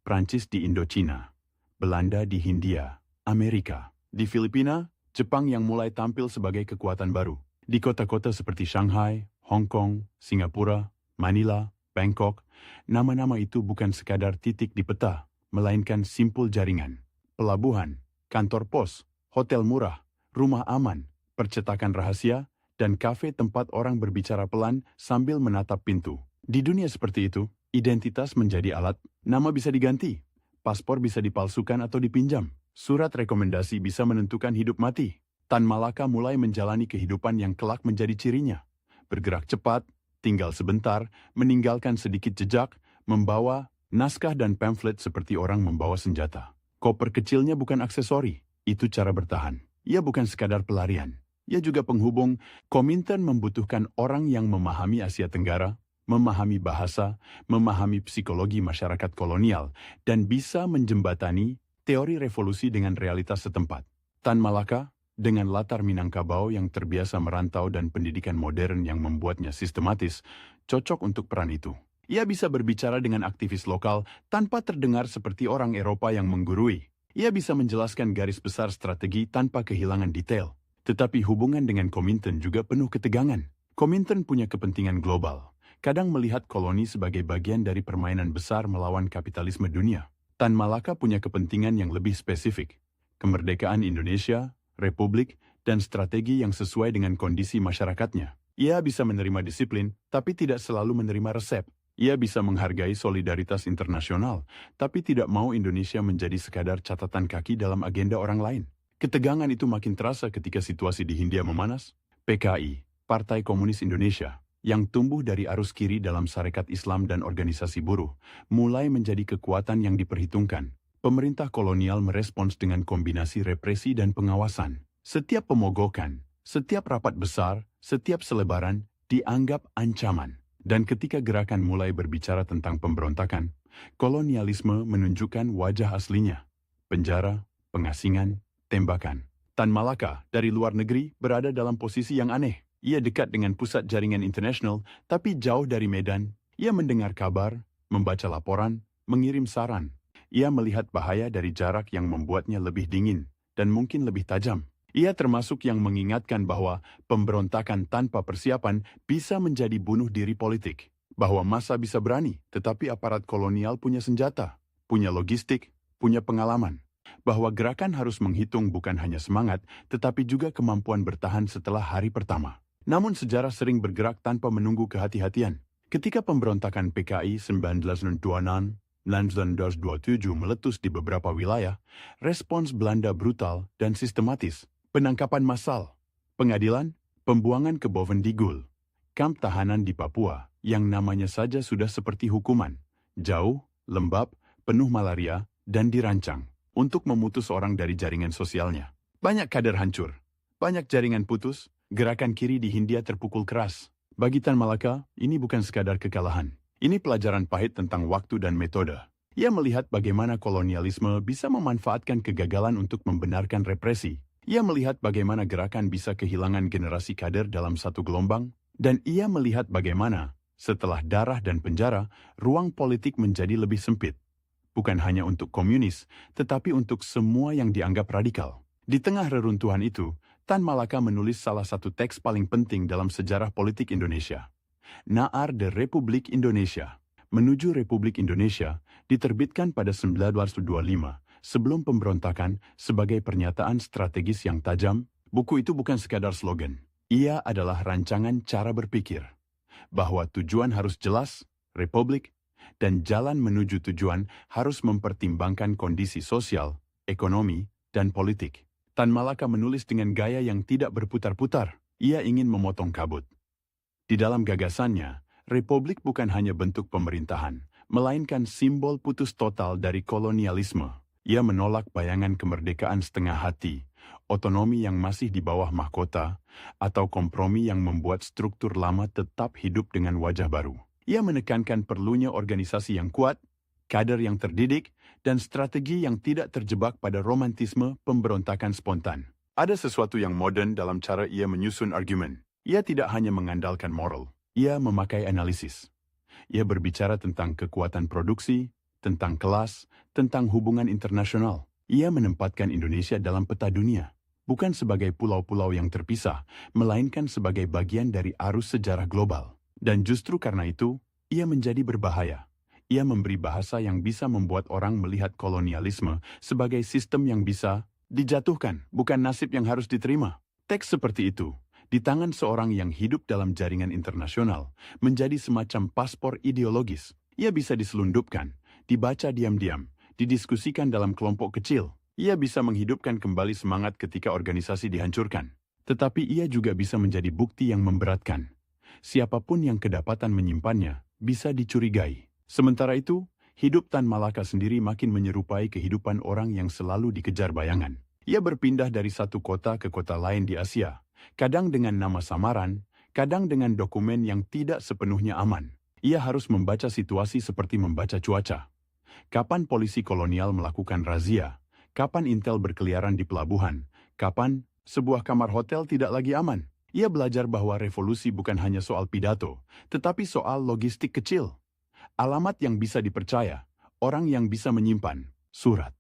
Prancis di Indochina, Belanda di Hindia, Amerika. Di Filipina, Jepang yang mulai tampil sebagai kekuatan baru. Di kota-kota seperti Shanghai, Hong Kong, Singapura, Manila, Bangkok, nama-nama itu bukan sekadar titik di peta, melainkan simpul jaringan. pelabuhan, kantor pos, hotel murah, rumah aman, percetakan rahasia, dan kafe tempat orang berbicara pelan sambil menatap pintu. Di dunia seperti itu, identitas menjadi alat, nama bisa diganti, paspor bisa dipalsukan atau dipinjam, surat rekomendasi bisa menentukan hidup mati. Tan Malaka mulai menjalani kehidupan yang kelak menjadi cirinya. Bergerak cepat, tinggal sebentar, meninggalkan sedikit jejak, membawa naskah dan pamflet seperti orang membawa senjata. Koper kecilnya bukan aksesori, itu cara bertahan. Ia bukan sekadar pelarian. Ia juga penghubung. Komintern membutuhkan orang yang memahami Asia Tenggara, memahami bahasa, memahami psikologi masyarakat kolonial, dan bisa menjembatani teori revolusi dengan realitas setempat. Tan Malaka, dengan latar Minangkabau yang terbiasa merantau dan pendidikan modern yang membuatnya sistematis, cocok untuk peran itu. Ia bisa berbicara dengan aktivis lokal tanpa terdengar seperti orang Eropa yang menggurui. Ia bisa menjelaskan garis besar strategi tanpa kehilangan detail. Tetapi hubungan dengan Komintern juga penuh ketegangan. Komintern punya kepentingan global, kadang melihat koloni sebagai bagian dari permainan besar melawan kapitalisme dunia. Tan Malaka punya kepentingan yang lebih spesifik. Kemerdekaan Indonesia, Republik, dan strategi yang sesuai dengan kondisi masyarakatnya. Ia bisa menerima disiplin, tapi tidak selalu menerima resep. Ia bisa menghargai solidaritas internasional, tapi tidak mau Indonesia menjadi sekadar catatan kaki dalam agenda orang lain. Ketegangan itu makin terasa ketika situasi di Hindia memanas. PKI, Partai Komunis Indonesia, yang tumbuh dari arus kiri dalam Sarekat Islam dan organisasi buruh, mulai menjadi kekuatan yang diperhitungkan. Pemerintah kolonial merespons dengan kombinasi represi dan pengawasan. Setiap pemogokan, setiap rapat besar, setiap selebaran dianggap ancaman. Dan ketika gerakan mulai berbicara tentang pemberontakan, kolonialisme menunjukkan wajah aslinya. Penjara, pengasingan, tembakan. Tan Malaka dari luar negeri berada dalam posisi yang aneh. Ia dekat dengan pusat jaringan internasional, tapi jauh dari medan. Ia mendengar kabar, membaca laporan, mengirim saran. Ia melihat bahaya dari jarak yang membuatnya lebih dingin dan mungkin lebih tajam. Ia termasuk yang mengingatkan bahwa pemberontakan tanpa persiapan bisa menjadi bunuh diri politik. Bahwa massa bisa berani, tetapi aparat kolonial punya senjata, punya logistik, punya pengalaman. Bahwa gerakan harus menghitung bukan hanya semangat, tetapi juga kemampuan bertahan setelah hari pertama. Namun sejarah sering bergerak tanpa menunggu kehati-hatian. Ketika pemberontakan PKI 1926, 1927 meletus di beberapa wilayah, respons Belanda brutal dan sistematis. Penangkapan massal, pengadilan, pembuangan ke Bovendigul, kamp tahanan di Papua, yang namanya saja sudah seperti hukuman, jauh, lembab, penuh malaria, dan dirancang untuk memutus orang dari jaringan sosialnya. Banyak kader hancur, banyak jaringan putus, gerakan kiri di Hindia terpukul keras. Bagi Tan Malaka, ini bukan sekadar kekalahan. Ini pelajaran pahit tentang waktu dan metode. Ia melihat bagaimana kolonialisme bisa memanfaatkan kegagalan untuk membenarkan represi. Ia melihat bagaimana gerakan bisa kehilangan generasi kader dalam satu gelombang. Dan ia melihat bagaimana, setelah darah dan penjara, ruang politik menjadi lebih sempit. Bukan hanya untuk komunis, tetapi untuk semua yang dianggap radikal. Di tengah reruntuhan itu, Tan Malaka menulis salah satu teks paling penting dalam sejarah politik Indonesia. Naar de Republik Indonesia, Menuju Republik Indonesia, diterbitkan pada 1925 sebelum pemberontakan sebagai pernyataan strategis yang tajam. Buku itu bukan sekadar slogan. Ia adalah rancangan cara berpikir. Bahwa tujuan harus jelas, republik, dan jalan menuju tujuan harus mempertimbangkan kondisi sosial, ekonomi, dan politik. Tan Malaka menulis dengan gaya yang tidak berputar-putar. Ia ingin memotong kabut. Di dalam gagasannya, republik bukan hanya bentuk pemerintahan, melainkan simbol putus total dari kolonialisme. Ia menolak bayangan kemerdekaan setengah hati, otonomi yang masih di bawah mahkota, atau kompromi yang membuat struktur lama tetap hidup dengan wajah baru. Ia menekankan perlunya organisasi yang kuat, kader yang terdidik, dan strategi yang tidak terjebak pada romantisme pemberontakan spontan. Ada sesuatu yang modern dalam cara ia menyusun argumen. Ia tidak hanya mengandalkan moral, ia memakai analisis. Ia berbicara tentang kekuatan produksi, tentang kelas, tentang hubungan internasional. Ia menempatkan Indonesia dalam peta dunia, bukan sebagai pulau-pulau yang terpisah, melainkan sebagai bagian dari arus sejarah global. Dan justru karena itu, ia menjadi berbahaya. Ia memberi bahasa yang bisa membuat orang melihat kolonialisme sebagai sistem yang bisa dijatuhkan, bukan nasib yang harus diterima. Teks seperti itu, di tangan seorang yang hidup dalam jaringan internasional, menjadi semacam paspor ideologis. Ia bisa diselundupkan, dibaca diam-diam, didiskusikan dalam kelompok kecil. Ia bisa menghidupkan kembali semangat ketika organisasi dihancurkan. Tetapi ia juga bisa menjadi bukti yang memberatkan. Siapapun yang kedapatan menyimpannya, bisa dicurigai. Sementara itu, hidup Tan Malaka sendiri makin menyerupai kehidupan orang yang selalu dikejar bayangan. Ia berpindah dari satu kota ke kota lain di Asia, kadang dengan nama samaran, kadang dengan dokumen yang tidak sepenuhnya aman. Ia harus membaca situasi seperti membaca cuaca. Kapan polisi kolonial melakukan razia? Kapan intel berkeliaran di pelabuhan? Kapan sebuah kamar hotel tidak lagi aman? Ia belajar bahwa revolusi bukan hanya soal pidato, tetapi soal logistik kecil. Alamat yang bisa dipercaya, orang yang bisa menyimpan, surat,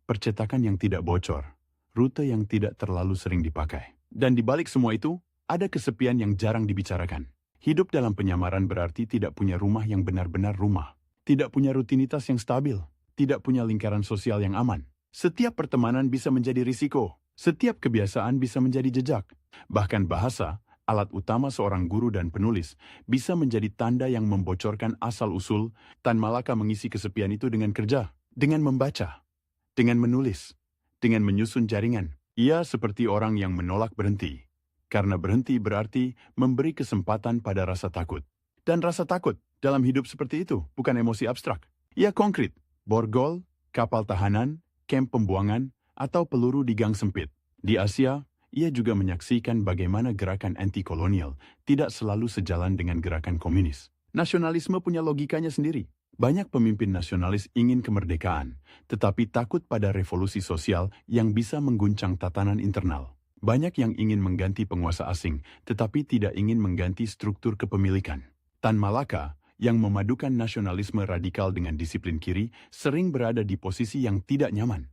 percetakan yang tidak bocor, rute yang tidak terlalu sering dipakai. Dan di balik semua itu, ada kesepian yang jarang dibicarakan. Hidup dalam penyamaran berarti tidak punya rumah yang benar-benar rumah, tidak punya rutinitas yang stabil, tidak punya lingkaran sosial yang aman. Setiap pertemanan bisa menjadi risiko, setiap kebiasaan bisa menjadi jejak. Bahkan bahasa, alat utama seorang guru dan penulis, bisa menjadi tanda yang membocorkan asal-usul. Tan Malaka mengisi kesepian itu dengan kerja, dengan membaca, dengan menulis, dengan menyusun jaringan. Ia seperti orang yang menolak berhenti. Karena berhenti berarti memberi kesempatan pada rasa takut. Dan rasa takut dalam hidup seperti itu bukan emosi abstrak. Ia konkret, borgol, kapal tahanan, kamp pembuangan, atau peluru di gang sempit. Di Asia, ia juga menyaksikan bagaimana gerakan anti-kolonial tidak selalu sejalan dengan gerakan komunis. Nasionalisme punya logikanya sendiri. Banyak pemimpin nasionalis ingin kemerdekaan, tetapi takut pada revolusi sosial yang bisa mengguncang tatanan internal. Banyak yang ingin mengganti penguasa asing, tetapi tidak ingin mengganti struktur kepemilikan. Tan Malaka, yang memadukan nasionalisme radikal dengan disiplin kiri, sering berada di posisi yang tidak nyaman.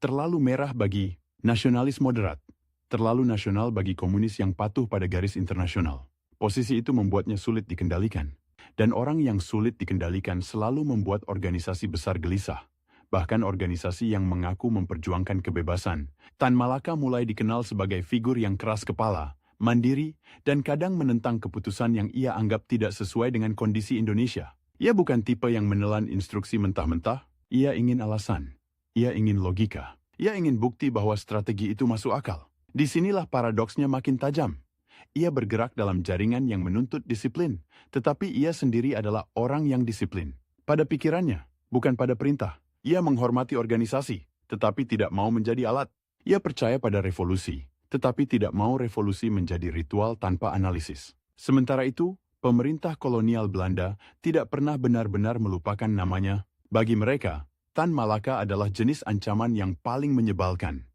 Terlalu merah bagi nasionalis moderat. Terlalu nasional bagi komunis yang patuh pada garis internasional. Posisi itu membuatnya sulit dikendalikan. Dan orang yang sulit dikendalikan selalu membuat organisasi besar gelisah. Bahkan organisasi yang mengaku memperjuangkan kebebasan. Tan Malaka mulai dikenal sebagai figur yang keras kepala, mandiri, dan kadang menentang keputusan yang ia anggap tidak sesuai dengan kondisi Indonesia. Ia bukan tipe yang menelan instruksi mentah-mentah. Ia ingin alasan. Ia ingin logika. Ia ingin bukti bahwa strategi itu masuk akal. Disinilah paradoksnya makin tajam. Ia bergerak dalam jaringan yang menuntut disiplin, tetapi ia sendiri adalah orang yang disiplin. Pada pikirannya, bukan pada perintah. Ia menghormati organisasi, tetapi tidak mau menjadi alat. Ia percaya pada revolusi, tetapi tidak mau revolusi menjadi ritual tanpa analisis. Sementara itu, pemerintah kolonial Belanda tidak pernah benar-benar melupakan namanya. Bagi mereka, Tan Malaka adalah jenis ancaman yang paling menyebalkan.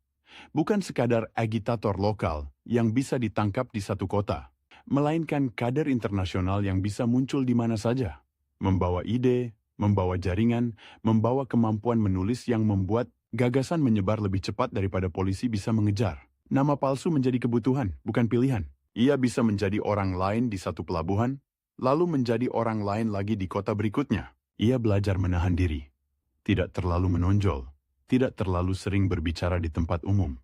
Bukan sekadar agitator lokal yang bisa ditangkap di satu kota, melainkan kader internasional yang bisa muncul di mana saja. Membawa ide, membawa jaringan, membawa kemampuan menulis yang membuat gagasan menyebar lebih cepat daripada polisi bisa mengejar. Nama palsu menjadi kebutuhan, bukan pilihan. Ia bisa menjadi orang lain di satu pelabuhan, lalu menjadi orang lain lagi di kota berikutnya. Ia belajar menahan diri, tidak terlalu menonjol, tidak terlalu sering berbicara di tempat umum,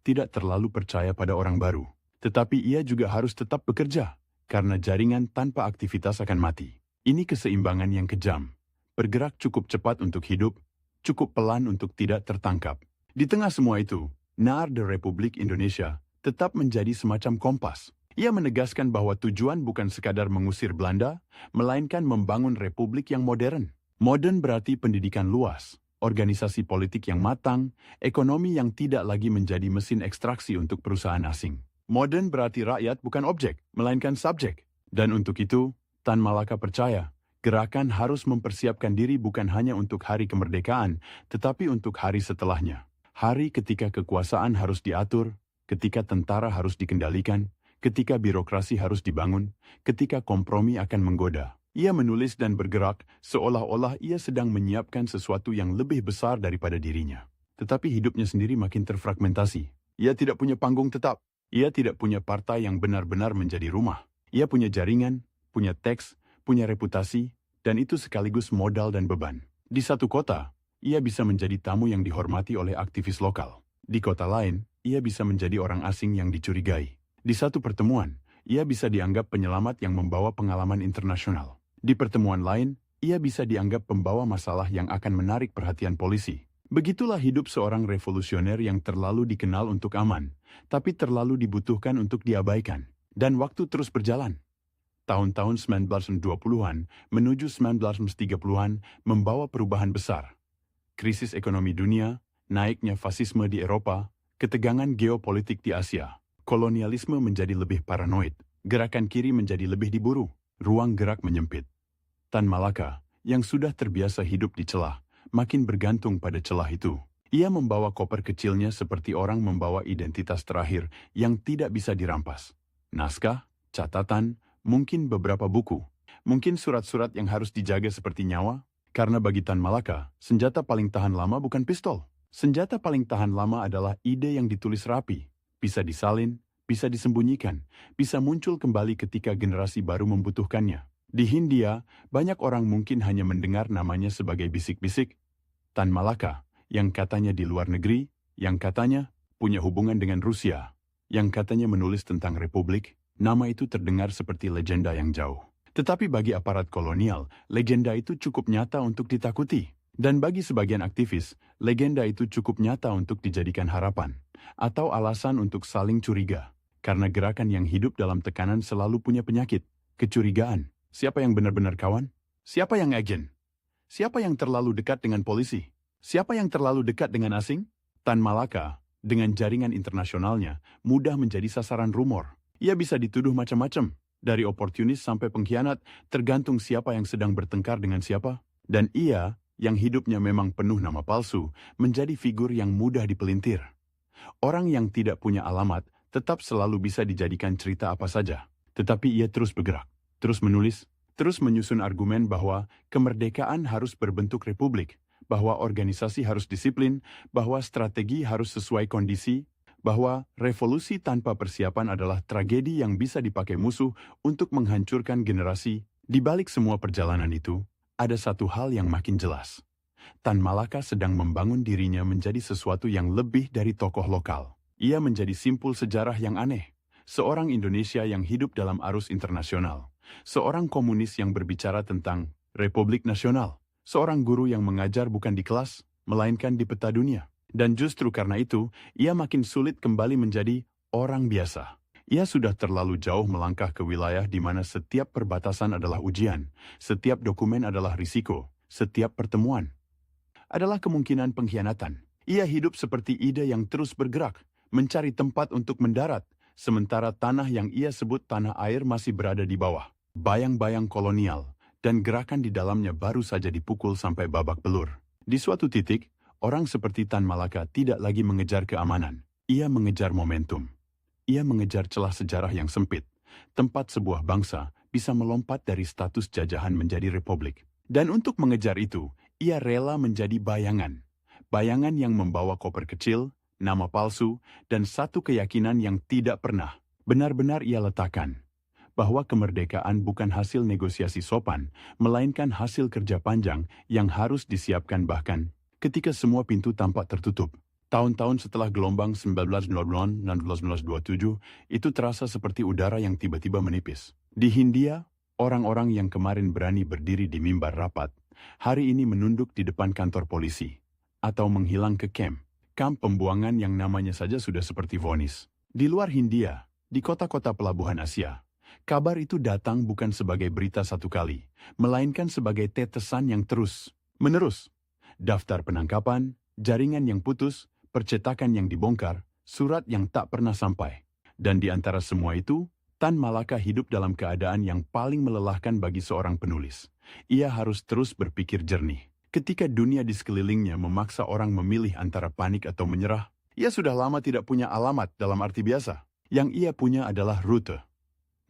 tidak terlalu percaya pada orang baru. Tetapi ia juga harus tetap bekerja, karena jaringan tanpa aktivitas akan mati. Ini keseimbangan yang kejam. Bergerak cukup cepat untuk hidup, cukup pelan untuk tidak tertangkap. Di tengah semua itu, NAR Republik Indonesia tetap menjadi semacam kompas. Ia menegaskan bahwa tujuan bukan sekadar mengusir Belanda, melainkan membangun republik yang modern. Modern berarti pendidikan luas, organisasi politik yang matang, ekonomi yang tidak lagi menjadi mesin ekstraksi untuk perusahaan asing. Modern berarti rakyat bukan objek, melainkan subjek. Dan untuk itu, Tan Malaka percaya, gerakan harus mempersiapkan diri bukan hanya untuk hari kemerdekaan, tetapi untuk hari setelahnya. Hari ketika kekuasaan harus diatur, ketika tentara harus dikendalikan, ketika birokrasi harus dibangun, ketika kompromi akan menggoda. Ia menulis dan bergerak seolah-olah ia sedang menyiapkan sesuatu yang lebih besar daripada dirinya. Tetapi hidupnya sendiri makin terfragmentasi. Ia tidak punya panggung tetap. Ia tidak punya partai yang benar-benar menjadi rumah. Ia punya jaringan, punya teks, punya reputasi, dan itu sekaligus modal dan beban. Di satu kota, ia bisa menjadi tamu yang dihormati oleh aktivis lokal. Di kota lain, ia bisa menjadi orang asing yang dicurigai. Di satu pertemuan, ia bisa dianggap penyelamat yang membawa pengalaman internasional. Di pertemuan lain, ia bisa dianggap pembawa masalah yang akan menarik perhatian polisi. Begitulah hidup seorang revolusioner yang terlalu dikenal untuk aman, tapi terlalu dibutuhkan untuk diabaikan. Dan waktu terus berjalan. Tahun-tahun 1920-an menuju 1930-an membawa perubahan besar. Krisis ekonomi dunia, naiknya fasisme di Eropa, ketegangan geopolitik di Asia. Kolonialisme menjadi lebih paranoid, gerakan kiri menjadi lebih diburu, ruang gerak menyempit. Tan Malaka, yang sudah terbiasa hidup di celah, makin bergantung pada celah itu. Ia membawa koper kecilnya seperti orang membawa identitas terakhir yang tidak bisa dirampas. Naskah, catatan, mungkin beberapa buku, mungkin surat-surat yang harus dijaga seperti nyawa. Karena bagi Tan Malaka, senjata paling tahan lama bukan pistol. Senjata paling tahan lama adalah ide yang ditulis rapi, bisa disalin, bisa disembunyikan, bisa muncul kembali ketika generasi baru membutuhkannya. Di Hindia, banyak orang mungkin hanya mendengar namanya sebagai bisik-bisik. Tan Malaka, yang katanya di luar negeri, yang katanya punya hubungan dengan Rusia, yang katanya menulis tentang Republik, nama itu terdengar seperti legenda yang jauh. Tetapi bagi aparat kolonial, legenda itu cukup nyata untuk ditakuti. Dan bagi sebagian aktivis, legenda itu cukup nyata untuk dijadikan harapan, atau alasan untuk saling curiga. Karena gerakan yang hidup dalam tekanan selalu punya penyakit, kecurigaan. Siapa yang benar-benar kawan? Siapa yang agen? Siapa yang terlalu dekat dengan polisi? Siapa yang terlalu dekat dengan asing? Tan Malaka, dengan jaringan internasionalnya, mudah menjadi sasaran rumor. Ia bisa dituduh macam-macam. Dari oportunis sampai pengkhianat, tergantung siapa yang sedang bertengkar dengan siapa. Dan ia, yang hidupnya memang penuh nama palsu, menjadi figur yang mudah dipelintir. Orang yang tidak punya alamat tetap selalu bisa dijadikan cerita apa saja. Tetapi ia terus bergerak, terus menulis, terus menyusun argumen bahwa kemerdekaan harus berbentuk republik, bahwa organisasi harus disiplin, bahwa strategi harus sesuai kondisi, bahwa revolusi tanpa persiapan adalah tragedi yang bisa dipakai musuh untuk menghancurkan generasi. Di balik semua perjalanan itu, ada satu hal yang makin jelas. Tan Malaka sedang membangun dirinya menjadi sesuatu yang lebih dari tokoh lokal. Ia menjadi simpul sejarah yang aneh. Seorang Indonesia yang hidup dalam arus internasional. Seorang komunis yang berbicara tentang Republik Nasional. Seorang guru yang mengajar bukan di kelas, melainkan di peta dunia. Dan justru karena itu, ia makin sulit kembali menjadi orang biasa. Ia sudah terlalu jauh melangkah ke wilayah di mana setiap perbatasan adalah ujian, setiap dokumen adalah risiko, setiap pertemuan adalah kemungkinan pengkhianatan. Ia hidup seperti ide yang terus bergerak, mencari tempat untuk mendarat, sementara tanah yang ia sebut tanah air masih berada di bawah. Bayang-bayang kolonial, dan gerakan di dalamnya baru saja dipukul sampai babak belur. Di suatu titik, orang seperti Tan Malaka tidak lagi mengejar keamanan. Ia mengejar momentum. Ia mengejar celah sejarah yang sempit, tempat sebuah bangsa bisa melompat dari status jajahan menjadi republik. Dan untuk mengejar itu, ia rela menjadi bayangan. Bayangan yang membawa koper kecil, nama palsu, dan satu keyakinan yang tidak pernah benar-benar ia letakkan. Bahwa kemerdekaan bukan hasil negosiasi sopan, melainkan hasil kerja panjang yang harus disiapkan bahkan ketika semua pintu tampak tertutup. Tahun-tahun setelah gelombang 1920 dan 1927, itu terasa seperti udara yang tiba-tiba menipis. Di Hindia, orang-orang yang kemarin berani berdiri di mimbar rapat, hari ini menunduk di depan kantor polisi, atau menghilang ke kamp pembuangan yang namanya saja sudah seperti vonis. Di luar Hindia, di kota-kota pelabuhan Asia, kabar itu datang bukan sebagai berita satu kali, melainkan sebagai tetesan yang terus-menerus. Daftar penangkapan, jaringan yang putus, percetakan yang dibongkar, surat yang tak pernah sampai. Dan di antara semua itu, Tan Malaka hidup dalam keadaan yang paling melelahkan bagi seorang penulis. Ia harus terus berpikir jernih. Ketika dunia di sekelilingnya memaksa orang memilih antara panik atau menyerah, ia sudah lama tidak punya alamat dalam arti biasa. Yang ia punya adalah rute.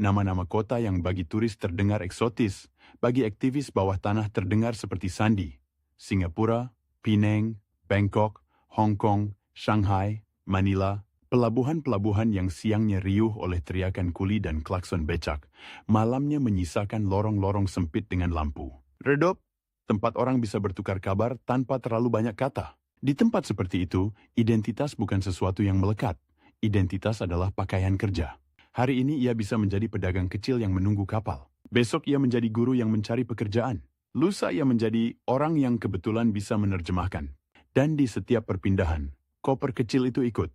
Nama-nama kota yang bagi turis terdengar eksotis, bagi aktivis bawah tanah terdengar seperti sandi. Singapura, Penang, Bangkok, Hong Kong, Shanghai, Manila, pelabuhan-pelabuhan yang siangnya riuh oleh teriakan kuli dan klakson becak, malamnya menyisakan lorong-lorong sempit dengan lampu. Redop, tempat orang bisa bertukar kabar tanpa terlalu banyak kata. Di tempat seperti itu, identitas bukan sesuatu yang melekat. Identitas adalah pakaian kerja. Hari ini ia bisa menjadi pedagang kecil yang menunggu kapal. Besok ia menjadi guru yang mencari pekerjaan. Lusa ia menjadi orang yang kebetulan bisa menerjemahkan. Dan di setiap perpindahan, koper kecil itu ikut.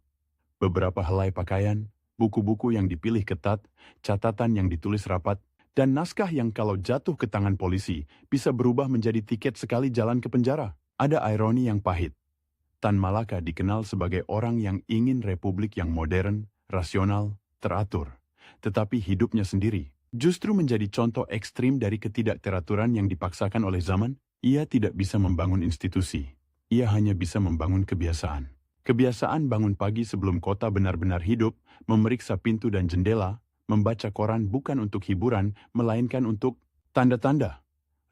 Beberapa helai pakaian, buku-buku yang dipilih ketat, catatan yang ditulis rapat, dan naskah yang kalau jatuh ke tangan polisi bisa berubah menjadi tiket sekali jalan ke penjara. Ada ironi yang pahit. Tan Malaka dikenal sebagai orang yang ingin republik yang modern, rasional, teratur. Tetapi hidupnya sendiri justru menjadi contoh ekstrim dari ketidakteraturan yang dipaksakan oleh zaman. Ia tidak bisa membangun institusi. Ia hanya bisa membangun kebiasaan. Kebiasaan bangun pagi sebelum kota benar-benar hidup, memeriksa pintu dan jendela, membaca koran bukan untuk hiburan, melainkan untuk tanda-tanda,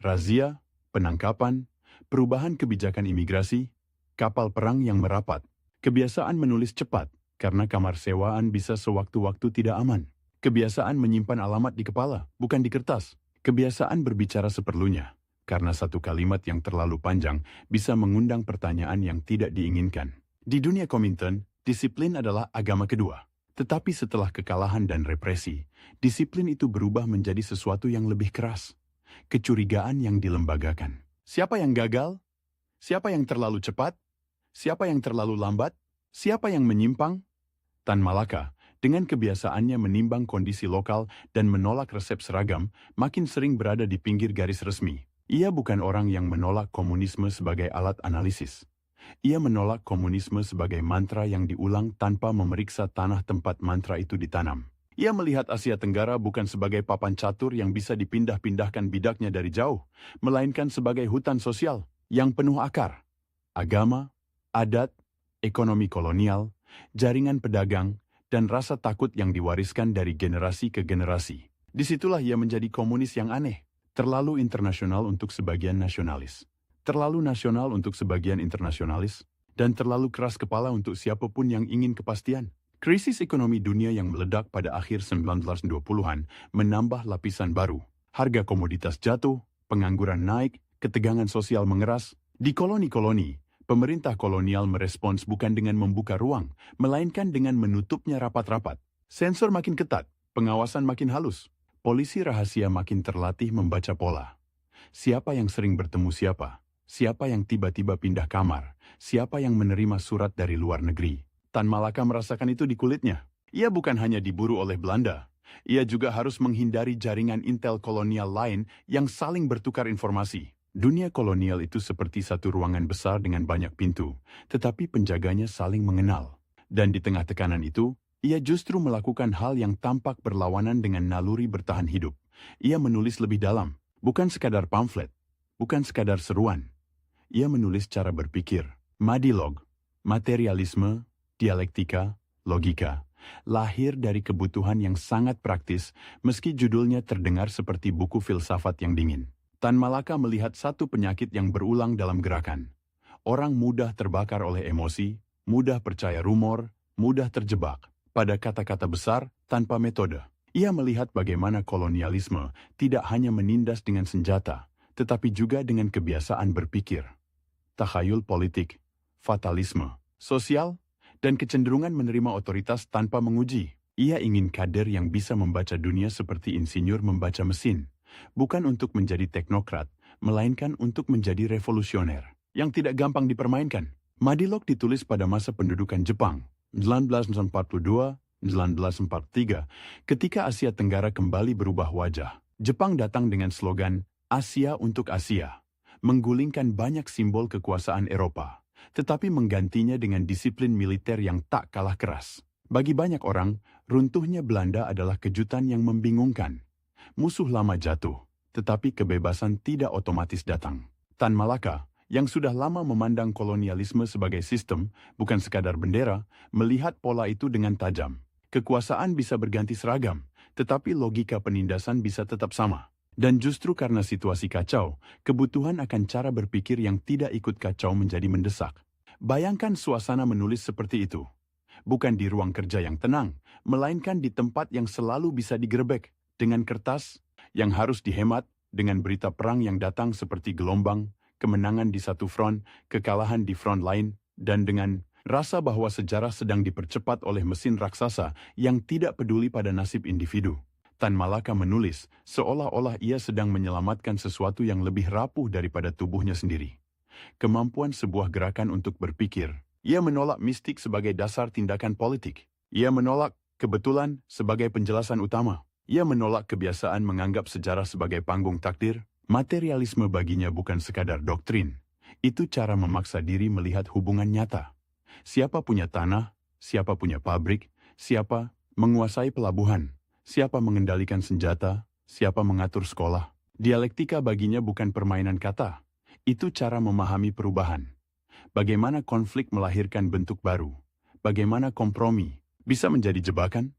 razia, penangkapan, perubahan kebijakan imigrasi, kapal perang yang merapat. Kebiasaan menulis cepat, karena kamar sewaan bisa sewaktu-waktu tidak aman. Kebiasaan menyimpan alamat di kepala, bukan di kertas. Kebiasaan berbicara seperlunya, karena satu kalimat yang terlalu panjang bisa mengundang pertanyaan yang tidak diinginkan. Di dunia Komintern, disiplin adalah agama kedua. Tetapi setelah kekalahan dan represi, disiplin itu berubah menjadi sesuatu yang lebih keras. Kecurigaan yang dilembagakan. Siapa yang gagal? Siapa yang terlalu cepat? Siapa yang terlalu lambat? Siapa yang menyimpang? Tan Malaka, dengan kebiasaannya menimbang kondisi lokal dan menolak resep seragam, makin sering berada di pinggir garis resmi. Ia bukan orang yang menolak komunisme sebagai alat analisis. Ia menolak komunisme sebagai mantra yang diulang tanpa memeriksa tanah tempat mantra itu ditanam. Ia melihat Asia Tenggara bukan sebagai papan catur yang bisa dipindah-pindahkan bidaknya dari jauh, melainkan sebagai hutan sosial yang penuh akar. Agama, adat, ekonomi kolonial, jaringan pedagang, dan rasa takut yang diwariskan dari generasi ke generasi. Disitulah ia menjadi komunis yang aneh, terlalu internasional untuk sebagian nasionalis. Terlalu nasional untuk sebagian internasionalis, dan terlalu keras kepala untuk siapapun yang ingin kepastian. Krisis ekonomi dunia yang meledak pada akhir 1920-an menambah lapisan baru. Harga komoditas jatuh, pengangguran naik, ketegangan sosial mengeras. Di koloni-koloni, pemerintah kolonial merespons bukan dengan membuka ruang, melainkan dengan menutupnya rapat-rapat. Sensor makin ketat, pengawasan makin halus. Polisi rahasia makin terlatih membaca pola. Siapa yang sering bertemu siapa? Siapa yang tiba-tiba pindah kamar? Siapa yang menerima surat dari luar negeri? Tan Malaka merasakan itu di kulitnya. Ia bukan hanya diburu oleh Belanda. Ia juga harus menghindari jaringan intel kolonial lain yang saling bertukar informasi. Dunia kolonial itu seperti satu ruangan besar dengan banyak pintu, tetapi penjaganya saling mengenal. Dan di tengah tekanan itu, ia justru melakukan hal yang tampak berlawanan dengan naluri bertahan hidup. Ia menulis lebih dalam, bukan sekadar pamflet, bukan sekadar seruan. Ia menulis cara berpikir, madilog, materialisme, dialektika, logika, lahir dari kebutuhan yang sangat praktis meski judulnya terdengar seperti buku filsafat yang dingin. Tan Malaka melihat satu penyakit yang berulang dalam gerakan. Orang mudah terbakar oleh emosi, mudah percaya rumor, mudah terjebak pada kata-kata besar tanpa metode. Ia melihat bagaimana kolonialisme tidak hanya menindas dengan senjata, tetapi juga dengan kebiasaan berpikir. Takhayul politik, fatalisme, sosial, dan kecenderungan menerima otoritas tanpa menguji. Ia ingin kader yang bisa membaca dunia seperti insinyur membaca mesin, bukan untuk menjadi teknokrat, melainkan untuk menjadi revolusioner, yang tidak gampang dipermainkan. Madilog ditulis pada masa pendudukan Jepang, 1942-1943, ketika Asia Tenggara kembali berubah wajah. Jepang datang dengan slogan Asia untuk Asia, menggulingkan banyak simbol kekuasaan Eropa, tetapi menggantinya dengan disiplin militer yang tak kalah keras. Bagi banyak orang, runtuhnya Belanda adalah kejutan yang membingungkan. Musuh lama jatuh, tetapi kebebasan tidak otomatis datang. Tan Malaka, yang sudah lama memandang kolonialisme sebagai sistem, bukan sekadar bendera, melihat pola itu dengan tajam. Kekuasaan bisa berganti seragam, tetapi logika penindasan bisa tetap sama. Dan justru karena situasi kacau, kebutuhan akan cara berpikir yang tidak ikut kacau menjadi mendesak. Bayangkan suasana menulis seperti itu. Bukan di ruang kerja yang tenang, melainkan di tempat yang selalu bisa digerebek, dengan kertas yang harus dihemat, dengan berita perang yang datang seperti gelombang, kemenangan di satu front, kekalahan di front lain, dan dengan rasa bahwa sejarah sedang dipercepat oleh mesin raksasa yang tidak peduli pada nasib individu. Tan Malaka menulis, seolah-olah ia sedang menyelamatkan sesuatu yang lebih rapuh daripada tubuhnya sendiri. Kemampuan sebuah gerakan untuk berpikir. Ia menolak mistik sebagai dasar tindakan politik. Ia menolak kebetulan sebagai penjelasan utama. Ia menolak kebiasaan menganggap sejarah sebagai panggung takdir. Materialisme baginya bukan sekadar doktrin. Itu cara memaksa diri melihat hubungan nyata. Siapa punya tanah, siapa punya pabrik, siapa menguasai pelabuhan, siapa mengendalikan senjata, siapa mengatur sekolah. Dialektika baginya bukan permainan kata. Itu cara memahami perubahan. Bagaimana konflik melahirkan bentuk baru? Bagaimana kompromi bisa menjadi jebakan?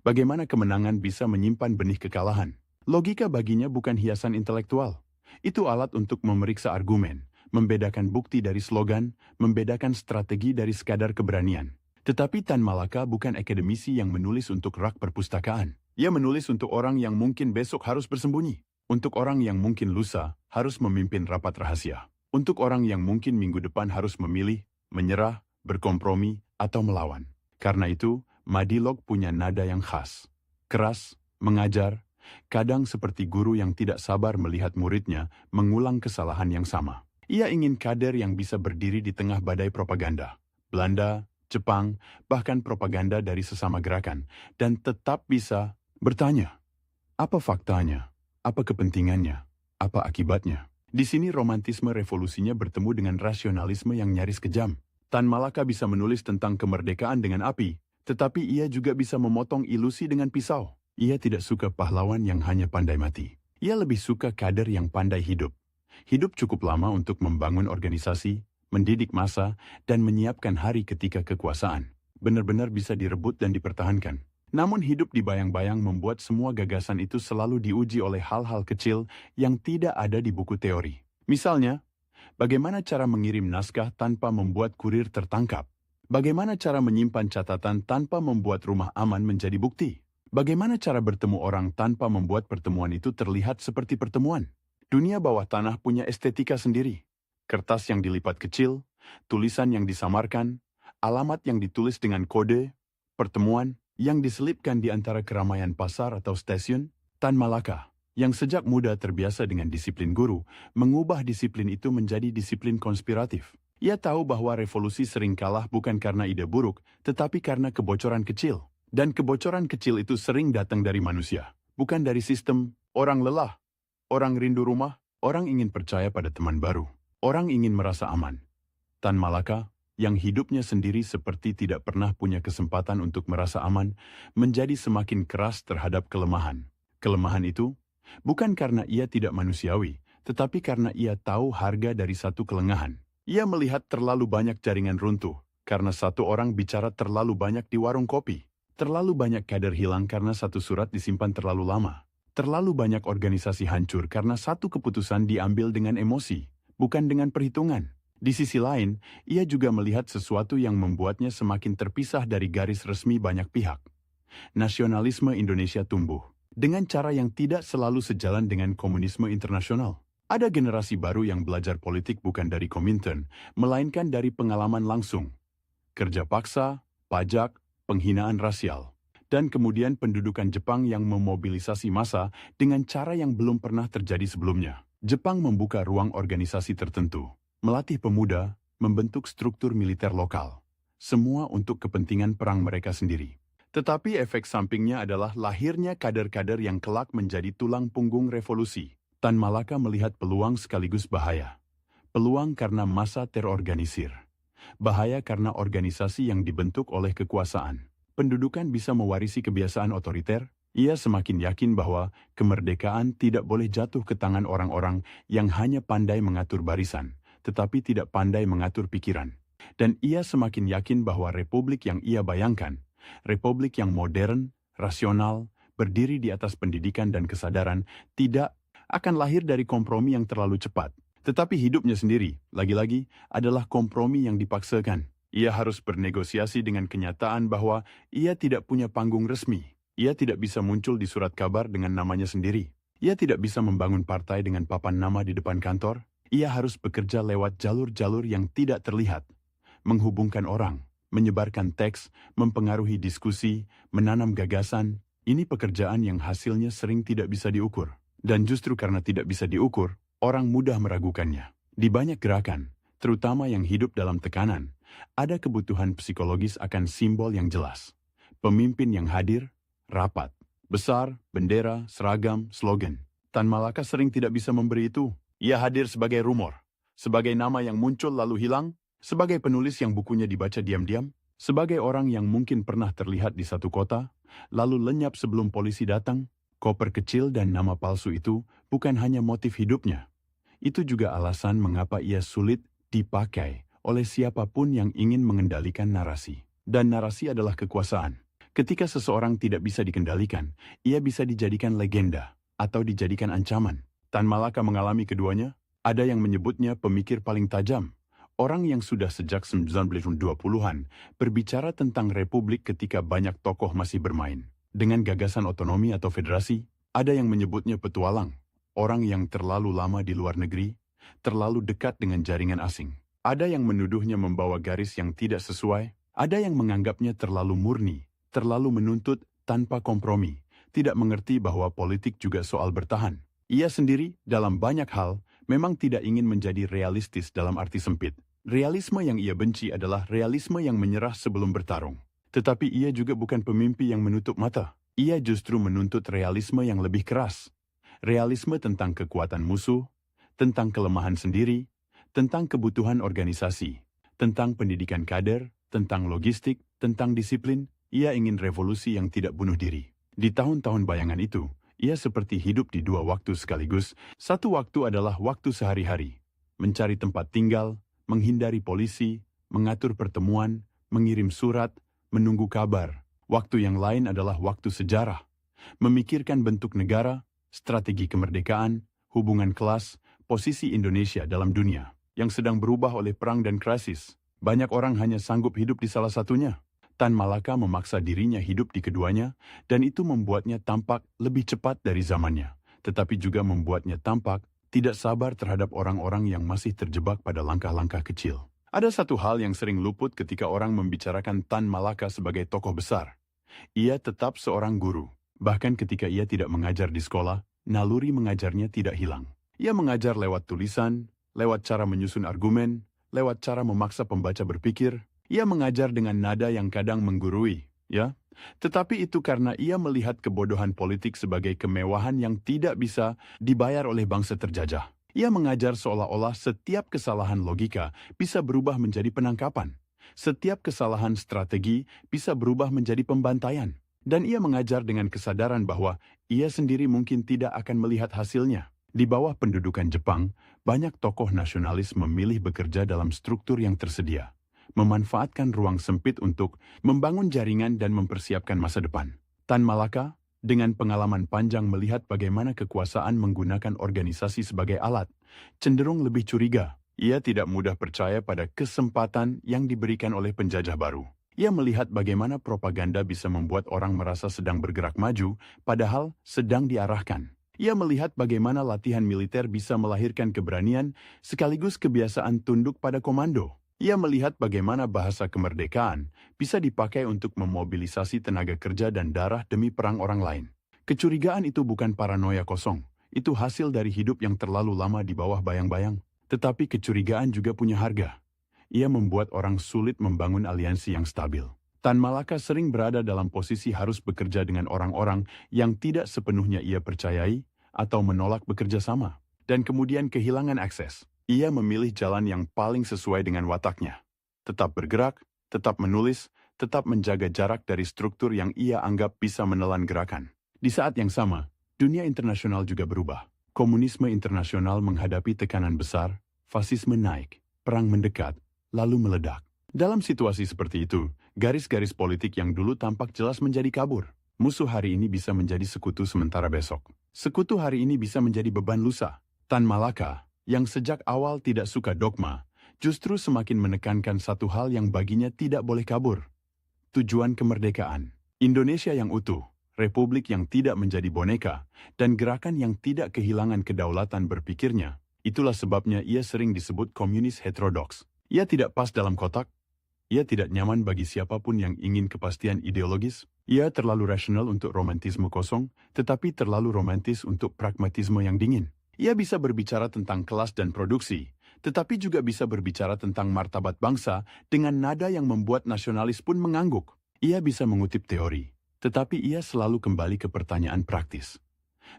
Bagaimana kemenangan bisa menyimpan benih kekalahan? Logika baginya bukan hiasan intelektual. Itu alat untuk memeriksa argumen, membedakan bukti dari slogan, membedakan strategi dari sekadar keberanian. Tetapi Tan Malaka bukan akademisi yang menulis untuk rak perpustakaan. Ia menulis untuk orang yang mungkin besok harus bersembunyi. Untuk orang yang mungkin lusa harus memimpin rapat rahasia. Untuk orang yang mungkin minggu depan harus memilih, menyerah, berkompromi, atau melawan. Karena itu, Madilog punya nada yang khas. Keras, mengajar, kadang seperti guru yang tidak sabar melihat muridnya mengulang kesalahan yang sama. Ia ingin kader yang bisa berdiri di tengah badai propaganda. Belanda, Jepang, bahkan propaganda dari sesama gerakan. Dan tetap bisa bertanya, apa faktanya? Apa kepentingannya? Apa akibatnya? Di sini romantisme revolusinya bertemu dengan rasionalisme yang nyaris kejam. Tan Malaka bisa menulis tentang kemerdekaan dengan api, tetapi ia juga bisa memotong ilusi dengan pisau. Ia tidak suka pahlawan yang hanya pandai mati. Ia lebih suka kader yang pandai hidup. Hidup cukup lama untuk membangun organisasi, mendidik massa, dan menyiapkan hari ketika kekuasaan benar-benar bisa direbut dan dipertahankan. Namun hidup di bayang-bayang membuat semua gagasan itu selalu diuji oleh hal-hal kecil yang tidak ada di buku teori. Misalnya, bagaimana cara mengirim naskah tanpa membuat kurir tertangkap? Bagaimana cara menyimpan catatan tanpa membuat rumah aman menjadi bukti? Bagaimana cara bertemu orang tanpa membuat pertemuan itu terlihat seperti pertemuan? Dunia bawah tanah punya estetika sendiri. Kertas yang dilipat kecil, tulisan yang disamarkan, alamat yang ditulis dengan kode, pertemuan yang diselipkan di antara keramaian pasar atau stasiun. Tan Malaka, yang sejak muda terbiasa dengan disiplin guru, mengubah disiplin itu menjadi disiplin konspiratif. Ia tahu bahwa revolusi sering kalah bukan karena ide buruk, tetapi karena kebocoran kecil. Dan kebocoran kecil itu sering datang dari manusia, bukan dari sistem. Orang lelah, orang rindu rumah, orang ingin percaya pada teman baru, orang ingin merasa aman. Tan Malaka, yang hidupnya sendiri seperti tidak pernah punya kesempatan untuk merasa aman, menjadi semakin keras terhadap kelemahan. Kelemahan itu bukan karena ia tidak manusiawi, tetapi karena ia tahu harga dari satu kelengahan. Ia melihat terlalu banyak jaringan runtuh, karena satu orang bicara terlalu banyak di warung kopi. Terlalu banyak kader hilang karena satu surat disimpan terlalu lama. Terlalu banyak organisasi hancur karena satu keputusan diambil dengan emosi, bukan dengan perhitungan. Di sisi lain, ia juga melihat sesuatu yang membuatnya semakin terpisah dari garis resmi banyak pihak. Nasionalisme Indonesia tumbuh dengan cara yang tidak selalu sejalan dengan komunisme internasional. Ada generasi baru yang belajar politik bukan dari Komintern, melainkan dari pengalaman langsung. Kerja paksa, pajak, penghinaan rasial, dan kemudian pendudukan Jepang yang memobilisasi massa dengan cara yang belum pernah terjadi sebelumnya. Jepang membuka ruang organisasi tertentu, melatih pemuda, membentuk struktur militer lokal. Semua untuk kepentingan perang mereka sendiri. Tetapi efek sampingnya adalah lahirnya kader-kader yang kelak menjadi tulang punggung revolusi. Tan Malaka melihat peluang sekaligus bahaya. Peluang karena massa terorganisir. Bahaya karena organisasi yang dibentuk oleh kekuasaan. Pendudukan bisa mewarisi kebiasaan otoriter. Ia semakin yakin bahwa kemerdekaan tidak boleh jatuh ke tangan orang-orang yang hanya pandai mengatur barisan, tetapi tidak pandai mengatur pikiran. Dan ia semakin yakin bahwa republik yang ia bayangkan, republik yang modern, rasional, berdiri di atas pendidikan dan kesadaran, tidak akan lahir dari kompromi yang terlalu cepat. Tetapi hidupnya sendiri, lagi-lagi, adalah kompromi yang dipaksakan. Ia harus bernegosiasi dengan kenyataan bahwa ia tidak punya panggung resmi. Ia tidak bisa muncul di surat kabar dengan namanya sendiri. Ia tidak bisa membangun partai dengan papan nama di depan kantor. Ia harus bekerja lewat jalur-jalur yang tidak terlihat, menghubungkan orang, menyebarkan teks, mempengaruhi diskusi, menanam gagasan. Ini pekerjaan yang hasilnya sering tidak bisa diukur. Dan justru karena tidak bisa diukur, orang mudah meragukannya. Di banyak gerakan, terutama yang hidup dalam tekanan, ada kebutuhan psikologis akan simbol yang jelas. Pemimpin yang hadir, rapat, besar, bendera, seragam, slogan. Tan Malaka sering tidak bisa memberi itu. Ia hadir sebagai rumor, sebagai nama yang muncul lalu hilang, sebagai penulis yang bukunya dibaca diam-diam, sebagai orang yang mungkin pernah terlihat di satu kota, lalu lenyap sebelum polisi datang. Koper kecil dan nama palsu itu bukan hanya motif hidupnya. Itu juga alasan mengapa ia sulit dipakai oleh siapapun yang ingin mengendalikan narasi. Dan narasi adalah kekuasaan. Ketika seseorang tidak bisa dikendalikan, ia bisa dijadikan legenda atau dijadikan ancaman. Tan Malaka mengalami keduanya. Ada yang menyebutnya pemikir paling tajam. Orang yang sudah sejak 1920-an berbicara tentang republik ketika banyak tokoh masih bermain. Dengan gagasan otonomi atau federasi, ada yang menyebutnya petualang. Orang yang terlalu lama di luar negeri, terlalu dekat dengan jaringan asing. Ada yang menuduhnya membawa garis yang tidak sesuai, ada yang menganggapnya terlalu murni, terlalu menuntut tanpa kompromi, tidak mengerti bahwa politik juga soal bertahan. Ia sendiri, dalam banyak hal, memang tidak ingin menjadi realistis dalam arti sempit. Realisme yang ia benci adalah realisme yang menyerah sebelum bertarung. Tetapi ia juga bukan pemimpi yang menutup mata. Ia justru menuntut realisme yang lebih keras. Realisme tentang kekuatan musuh, tentang kelemahan sendiri, tentang kebutuhan organisasi, tentang pendidikan kader, tentang logistik, tentang disiplin. Ia ingin revolusi yang tidak bunuh diri. Di tahun-tahun bayangan itu, ia seperti hidup di dua waktu sekaligus. Satu waktu adalah waktu sehari-hari, mencari tempat tinggal, menghindari polisi, mengatur pertemuan, mengirim surat, menunggu kabar. Waktu yang lain adalah waktu sejarah, memikirkan bentuk negara, strategi kemerdekaan, hubungan kelas, posisi Indonesia dalam dunia, yang sedang berubah oleh perang dan krisis. Banyak orang hanya sanggup hidup di salah satunya. Tan Malaka memaksa dirinya hidup di keduanya, dan itu membuatnya tampak lebih cepat dari zamannya, tetapi juga membuatnya tampak tidak sabar terhadap orang-orang yang masih terjebak pada langkah-langkah kecil. Ada satu hal yang sering luput ketika orang membicarakan Tan Malaka sebagai tokoh besar. Ia tetap seorang guru. Bahkan ketika ia tidak mengajar di sekolah, naluri mengajarnya tidak hilang. Ia mengajar lewat tulisan, lewat cara menyusun argumen, lewat cara memaksa pembaca berpikir. Ia mengajar dengan nada yang kadang menggurui, ya. Tetapi itu karena ia melihat kebodohan politik sebagai kemewahan yang tidak bisa dibayar oleh bangsa terjajah. Ia mengajar seolah-olah setiap kesalahan logika bisa berubah menjadi penangkapan. Setiap kesalahan strategi bisa berubah menjadi pembantaian. Dan ia mengajar dengan kesadaran bahwa ia sendiri mungkin tidak akan melihat hasilnya. Di bawah pendudukan Jepang, banyak tokoh nasionalis memilih bekerja dalam struktur yang tersedia, memanfaatkan ruang sempit untuk membangun jaringan dan mempersiapkan masa depan. Tan Malaka, dengan pengalaman panjang melihat bagaimana kekuasaan menggunakan organisasi sebagai alat, cenderung lebih curiga. Ia tidak mudah percaya pada kesempatan yang diberikan oleh penjajah baru. Ia melihat bagaimana propaganda bisa membuat orang merasa sedang bergerak maju, padahal sedang diarahkan. Ia melihat bagaimana latihan militer bisa melahirkan keberanian sekaligus kebiasaan tunduk pada komando. Ia melihat bagaimana bahasa kemerdekaan bisa dipakai untuk memobilisasi tenaga kerja dan darah demi perang orang lain. Kecurigaan itu bukan paranoia kosong, itu hasil dari hidup yang terlalu lama di bawah bayang-bayang. Tetapi kecurigaan juga punya harga. Ia membuat orang sulit membangun aliansi yang stabil. Tan Malaka sering berada dalam posisi harus bekerja dengan orang-orang yang tidak sepenuhnya ia percayai atau menolak bekerja sama, dan kemudian kehilangan akses. Ia memilih jalan yang paling sesuai dengan wataknya. Tetap bergerak, tetap menulis, tetap menjaga jarak dari struktur yang ia anggap bisa menelan gerakan. Di saat yang sama, dunia internasional juga berubah. Komunisme internasional menghadapi tekanan besar, fasisme naik, perang mendekat, lalu meledak. Dalam situasi seperti itu, garis-garis politik yang dulu tampak jelas menjadi kabur. Musuh hari ini bisa menjadi sekutu sementara besok. Sekutu hari ini bisa menjadi beban lusa. Tan Malaka, yang sejak awal tidak suka dogma, justru semakin menekankan satu hal yang baginya tidak boleh kabur. Tujuan kemerdekaan. Indonesia yang utuh, republik yang tidak menjadi boneka, dan gerakan yang tidak kehilangan kedaulatan berpikirnya. Itulah sebabnya ia sering disebut komunis heterodoks. Ia tidak pas dalam kotak. Ia tidak nyaman bagi siapapun yang ingin kepastian ideologis. Ia terlalu rasional untuk romantisme kosong, tetapi terlalu romantis untuk pragmatisme yang dingin. Ia bisa berbicara tentang kelas dan produksi, tetapi juga bisa berbicara tentang martabat bangsa dengan nada yang membuat nasionalis pun mengangguk. Ia bisa mengutip teori, tetapi ia selalu kembali ke pertanyaan praktis.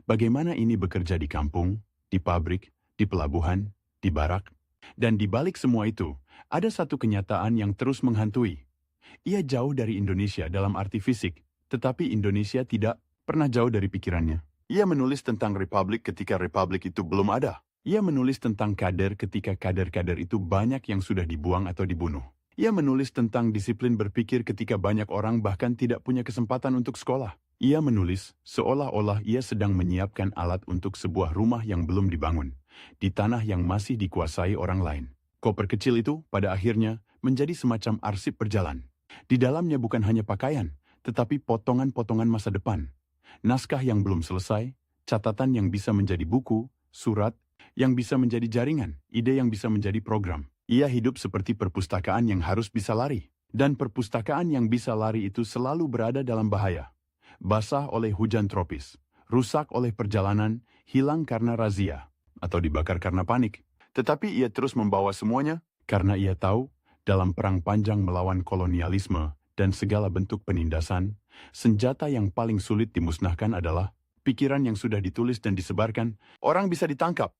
Bagaimana ini bekerja di kampung, di pabrik, di pelabuhan, di barak? Dan di balik semua itu, ada satu kenyataan yang terus menghantui. Ia jauh dari Indonesia dalam arti fisik, tetapi Indonesia tidak pernah jauh dari pikirannya. Ia menulis tentang republik ketika republik itu belum ada. Ia menulis tentang kader ketika kader-kader itu banyak yang sudah dibuang atau dibunuh. Ia menulis tentang disiplin berpikir ketika banyak orang bahkan tidak punya kesempatan untuk sekolah. Ia menulis seolah-olah ia sedang menyiapkan alat untuk sebuah rumah yang belum dibangun, di tanah yang masih dikuasai orang lain. Koper kecil itu, pada akhirnya, menjadi semacam arsip berjalan. Di dalamnya bukan hanya pakaian, tetapi potongan-potongan masa depan. Naskah yang belum selesai, catatan yang bisa menjadi buku, surat yang bisa menjadi jaringan, ide yang bisa menjadi program. Ia hidup seperti perpustakaan yang harus bisa lari. Dan perpustakaan yang bisa lari itu selalu berada dalam bahaya. Basah oleh hujan tropis, rusak oleh perjalanan, hilang karena razia, atau dibakar karena panik. Tetapi ia terus membawa semuanya, karena ia tahu, dalam perang panjang melawan kolonialisme dan segala bentuk penindasan, senjata yang paling sulit dimusnahkan adalah pikiran yang sudah ditulis dan disebarkan. Orang bisa ditangkap,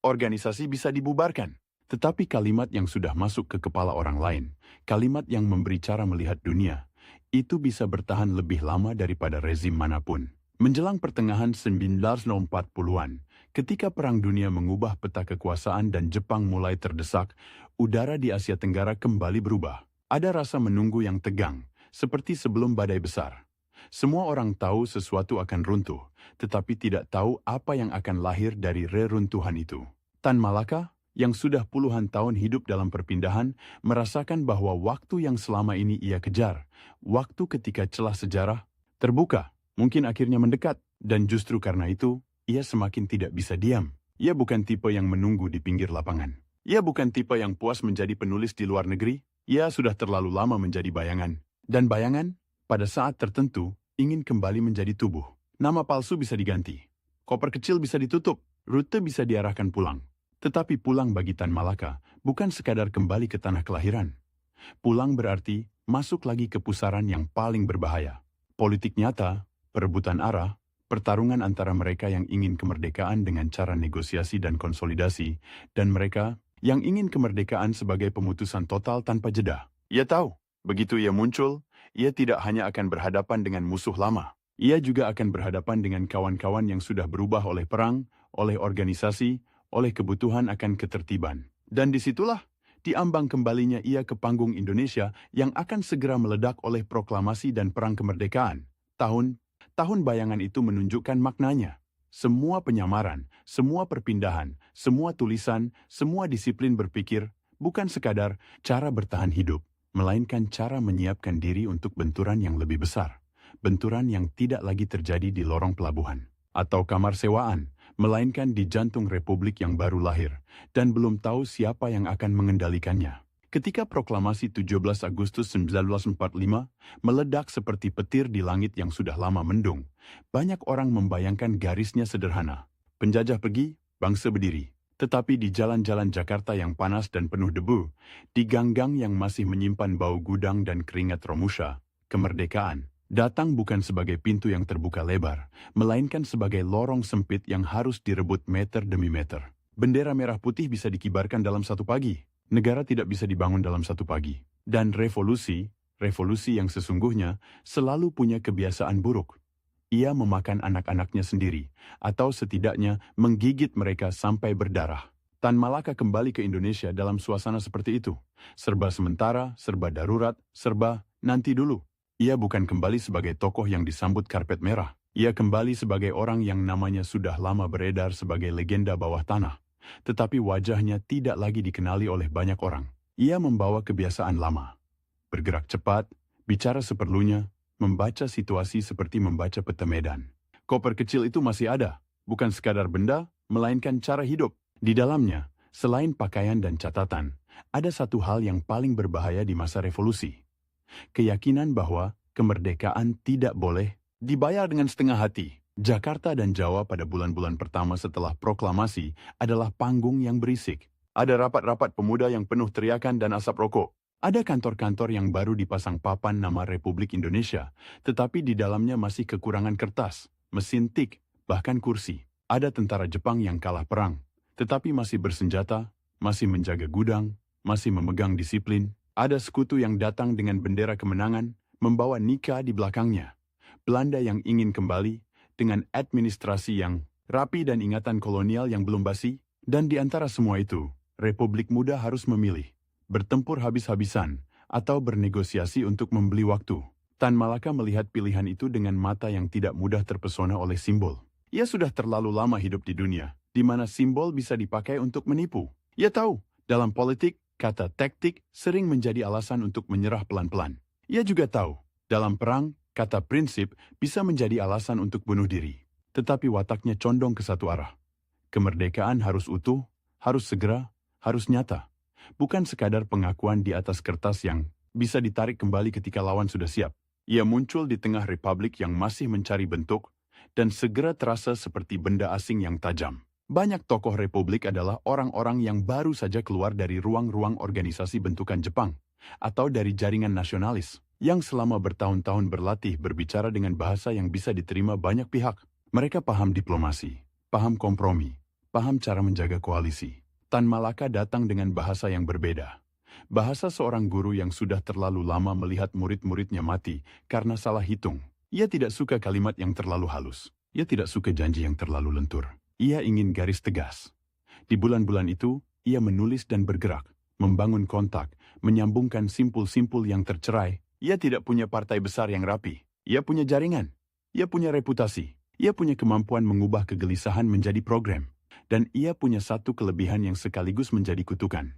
organisasi bisa dibubarkan. Tetapi kalimat yang sudah masuk ke kepala orang lain, kalimat yang memberi cara melihat dunia, itu bisa bertahan lebih lama daripada rezim manapun. Menjelang pertengahan 1940-an, ketika Perang Dunia mengubah peta kekuasaan dan Jepang mulai terdesak, udara di Asia Tenggara kembali berubah. Ada rasa menunggu yang tegang, seperti sebelum badai besar. Semua orang tahu sesuatu akan runtuh, tetapi tidak tahu apa yang akan lahir dari reruntuhan itu. Tan Malaka, yang sudah puluhan tahun hidup dalam perpindahan, merasakan bahwa waktu yang selama ini ia kejar, waktu ketika celah sejarah terbuka, mungkin akhirnya mendekat, dan justru karena itu, ia semakin tidak bisa diam. Ia bukan tipe yang menunggu di pinggir lapangan. Ia bukan tipe yang puas menjadi penulis di luar negeri. Ia sudah terlalu lama menjadi bayangan. Dan bayangan, pada saat tertentu, ingin kembali menjadi tubuh. Nama palsu bisa diganti. Koper kecil bisa ditutup. Rute bisa diarahkan pulang. Tetapi pulang bagi Tan Malaka bukan sekadar kembali ke tanah kelahiran. Pulang berarti masuk lagi ke pusaran yang paling berbahaya. Politik nyata, perebutan arah, pertarungan antara mereka yang ingin kemerdekaan dengan cara negosiasi dan konsolidasi, dan mereka yang ingin kemerdekaan sebagai pemutusan total tanpa jeda. Ia tahu, begitu ia muncul, ia tidak hanya akan berhadapan dengan musuh lama. Ia juga akan berhadapan dengan kawan-kawan yang sudah berubah oleh perang, oleh organisasi, oleh kebutuhan akan ketertiban. Dan disitulah, diambang kembalinya ia ke panggung Indonesia yang akan segera meledak oleh proklamasi dan perang kemerdekaan. Tahun bayangan itu menunjukkan maknanya. Semua penyamaran, semua perpindahan, semua tulisan, semua disiplin berpikir, bukan sekadar cara bertahan hidup, melainkan cara menyiapkan diri untuk benturan yang lebih besar. Benturan yang tidak lagi terjadi di lorong pelabuhan atau kamar sewaan, melainkan di jantung republik yang baru lahir, dan belum tahu siapa yang akan mengendalikannya. Ketika proklamasi 17 Agustus 1945 meledak seperti petir di langit yang sudah lama mendung, banyak orang membayangkan garisnya sederhana. Penjajah pergi, bangsa berdiri. Tetapi di jalan-jalan Jakarta yang panas dan penuh debu, di gang-gang yang masih menyimpan bau gudang dan keringat Romusha, kemerdekaan datang bukan sebagai pintu yang terbuka lebar, melainkan sebagai lorong sempit yang harus direbut meter demi meter. Bendera merah putih bisa dikibarkan dalam satu pagi. Negara tidak bisa dibangun dalam satu pagi. Dan revolusi yang sesungguhnya selalu punya kebiasaan buruk. Ia memakan anak-anaknya sendiri, atau setidaknya menggigit mereka sampai berdarah. Tan Malaka kembali ke Indonesia dalam suasana seperti itu. Serba sementara, serba darurat, serba nanti dulu. Ia bukan kembali sebagai tokoh yang disambut karpet merah. Ia kembali sebagai orang yang namanya sudah lama beredar sebagai legenda bawah tanah. Tetapi wajahnya tidak lagi dikenali oleh banyak orang. Ia membawa kebiasaan lama. Bergerak cepat, bicara seperlunya, membaca situasi seperti membaca peta medan. Koper kecil itu masih ada, bukan sekadar benda, melainkan cara hidup. Di dalamnya, selain pakaian dan catatan, ada satu hal yang paling berbahaya di masa revolusi. Keyakinan bahwa kemerdekaan tidak boleh dibayar dengan setengah hati. Jakarta dan Jawa pada bulan-bulan pertama setelah proklamasi adalah panggung yang berisik. Ada rapat-rapat pemuda yang penuh teriakan dan asap rokok. Ada kantor-kantor yang baru dipasang papan nama Republik Indonesia, tetapi di dalamnya masih kekurangan kertas, mesin tik, bahkan kursi. Ada tentara Jepang yang kalah perang, tetapi masih bersenjata, masih menjaga gudang, masih memegang disiplin. Ada sekutu yang datang dengan bendera kemenangan, membawa Nika di belakangnya. Belanda yang ingin kembali, dengan administrasi yang rapi dan ingatan kolonial yang belum basi. Dan di antara semua itu, Republik Muda harus memilih, bertempur habis-habisan, atau bernegosiasi untuk membeli waktu. Tan Malaka melihat pilihan itu dengan mata yang tidak mudah terpesona oleh simbol. Ia sudah terlalu lama hidup di dunia, di mana simbol bisa dipakai untuk menipu. Ia tahu, dalam politik, kata taktik sering menjadi alasan untuk menyerah pelan-pelan. Ia juga tahu, dalam perang, kata prinsip bisa menjadi alasan untuk bunuh diri. Tetapi wataknya condong ke satu arah. Kemerdekaan harus utuh, harus segera, harus nyata. Bukan sekadar pengakuan di atas kertas yang bisa ditarik kembali ketika lawan sudah siap. Ia muncul di tengah republik yang masih mencari bentuk dan segera terasa seperti benda asing yang tajam. Banyak tokoh republik adalah orang-orang yang baru saja keluar dari ruang-ruang organisasi bentukan Jepang atau dari jaringan nasionalis yang selama bertahun-tahun berlatih berbicara dengan bahasa yang bisa diterima banyak pihak. Mereka paham diplomasi, paham kompromi, paham cara menjaga koalisi. Tan Malaka datang dengan bahasa yang berbeda. Bahasa seorang guru yang sudah terlalu lama melihat murid-muridnya mati karena salah hitung. Ia tidak suka kalimat yang terlalu halus. Ia tidak suka janji yang terlalu lentur. Ia ingin garis tegas. Di bulan-bulan itu, ia menulis dan bergerak, membangun kontak, menyambungkan simpul-simpul yang tercerai. Ia tidak punya partai besar yang rapi. Ia punya jaringan. Ia punya reputasi. Ia punya kemampuan mengubah kegelisahan menjadi program. Dan ia punya satu kelebihan yang sekaligus menjadi kutukan.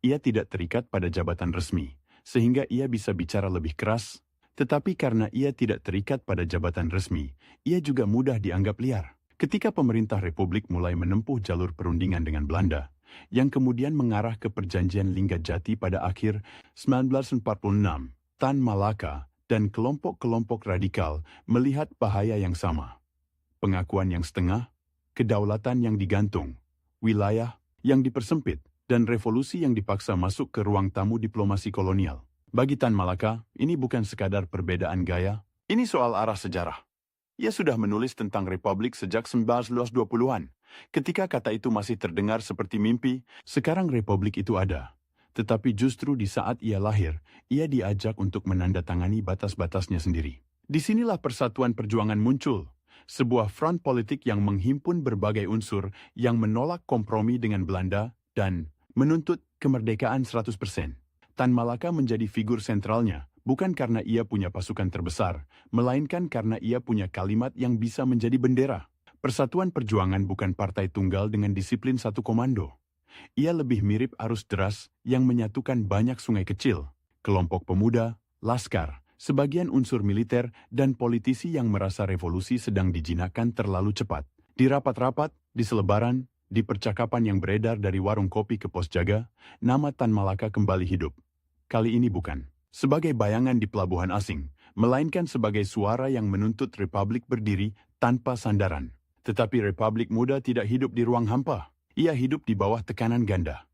Ia tidak terikat pada jabatan resmi, sehingga ia bisa bicara lebih keras. Tetapi karena ia tidak terikat pada jabatan resmi, ia juga mudah dianggap liar. Ketika pemerintah Republik mulai menempuh jalur perundingan dengan Belanda, yang kemudian mengarah ke perjanjian Linggadjati pada akhir 1946, Tan Malaka dan kelompok-kelompok radikal melihat bahaya yang sama. Pengakuan yang setengah, kedaulatan yang digantung, wilayah yang dipersempit, dan revolusi yang dipaksa masuk ke ruang tamu diplomasi kolonial. Bagi Tan Malaka, ini bukan sekadar perbedaan gaya, ini soal arah sejarah. Ia sudah menulis tentang Republik sejak 1920-an. Ketika kata itu masih terdengar seperti mimpi, sekarang Republik itu ada. Tetapi justru di saat ia lahir, ia diajak untuk menandatangani batas-batasnya sendiri. Disinilah persatuan perjuangan muncul. Sebuah front politik yang menghimpun berbagai unsur yang menolak kompromi dengan Belanda dan menuntut kemerdekaan 100%. Tan Malaka menjadi figur sentralnya, bukan karena ia punya pasukan terbesar, melainkan karena ia punya kalimat yang bisa menjadi bendera. Persatuan perjuangan bukan partai tunggal dengan disiplin satu komando. Ia lebih mirip arus deras yang menyatukan banyak sungai kecil, kelompok pemuda, laskar, sebagian unsur militer, dan politisi yang merasa revolusi sedang dijinakkan terlalu cepat. Di rapat-rapat, di selebaran, di percakapan yang beredar dari warung kopi ke pos jaga, nama Tan Malaka kembali hidup. Kali ini bukan sebagai bayangan di pelabuhan asing, melainkan sebagai suara yang menuntut Republik berdiri tanpa sandaran. Tetapi Republik Muda tidak hidup di ruang hampa. Ia hidup di bawah tekanan ganda.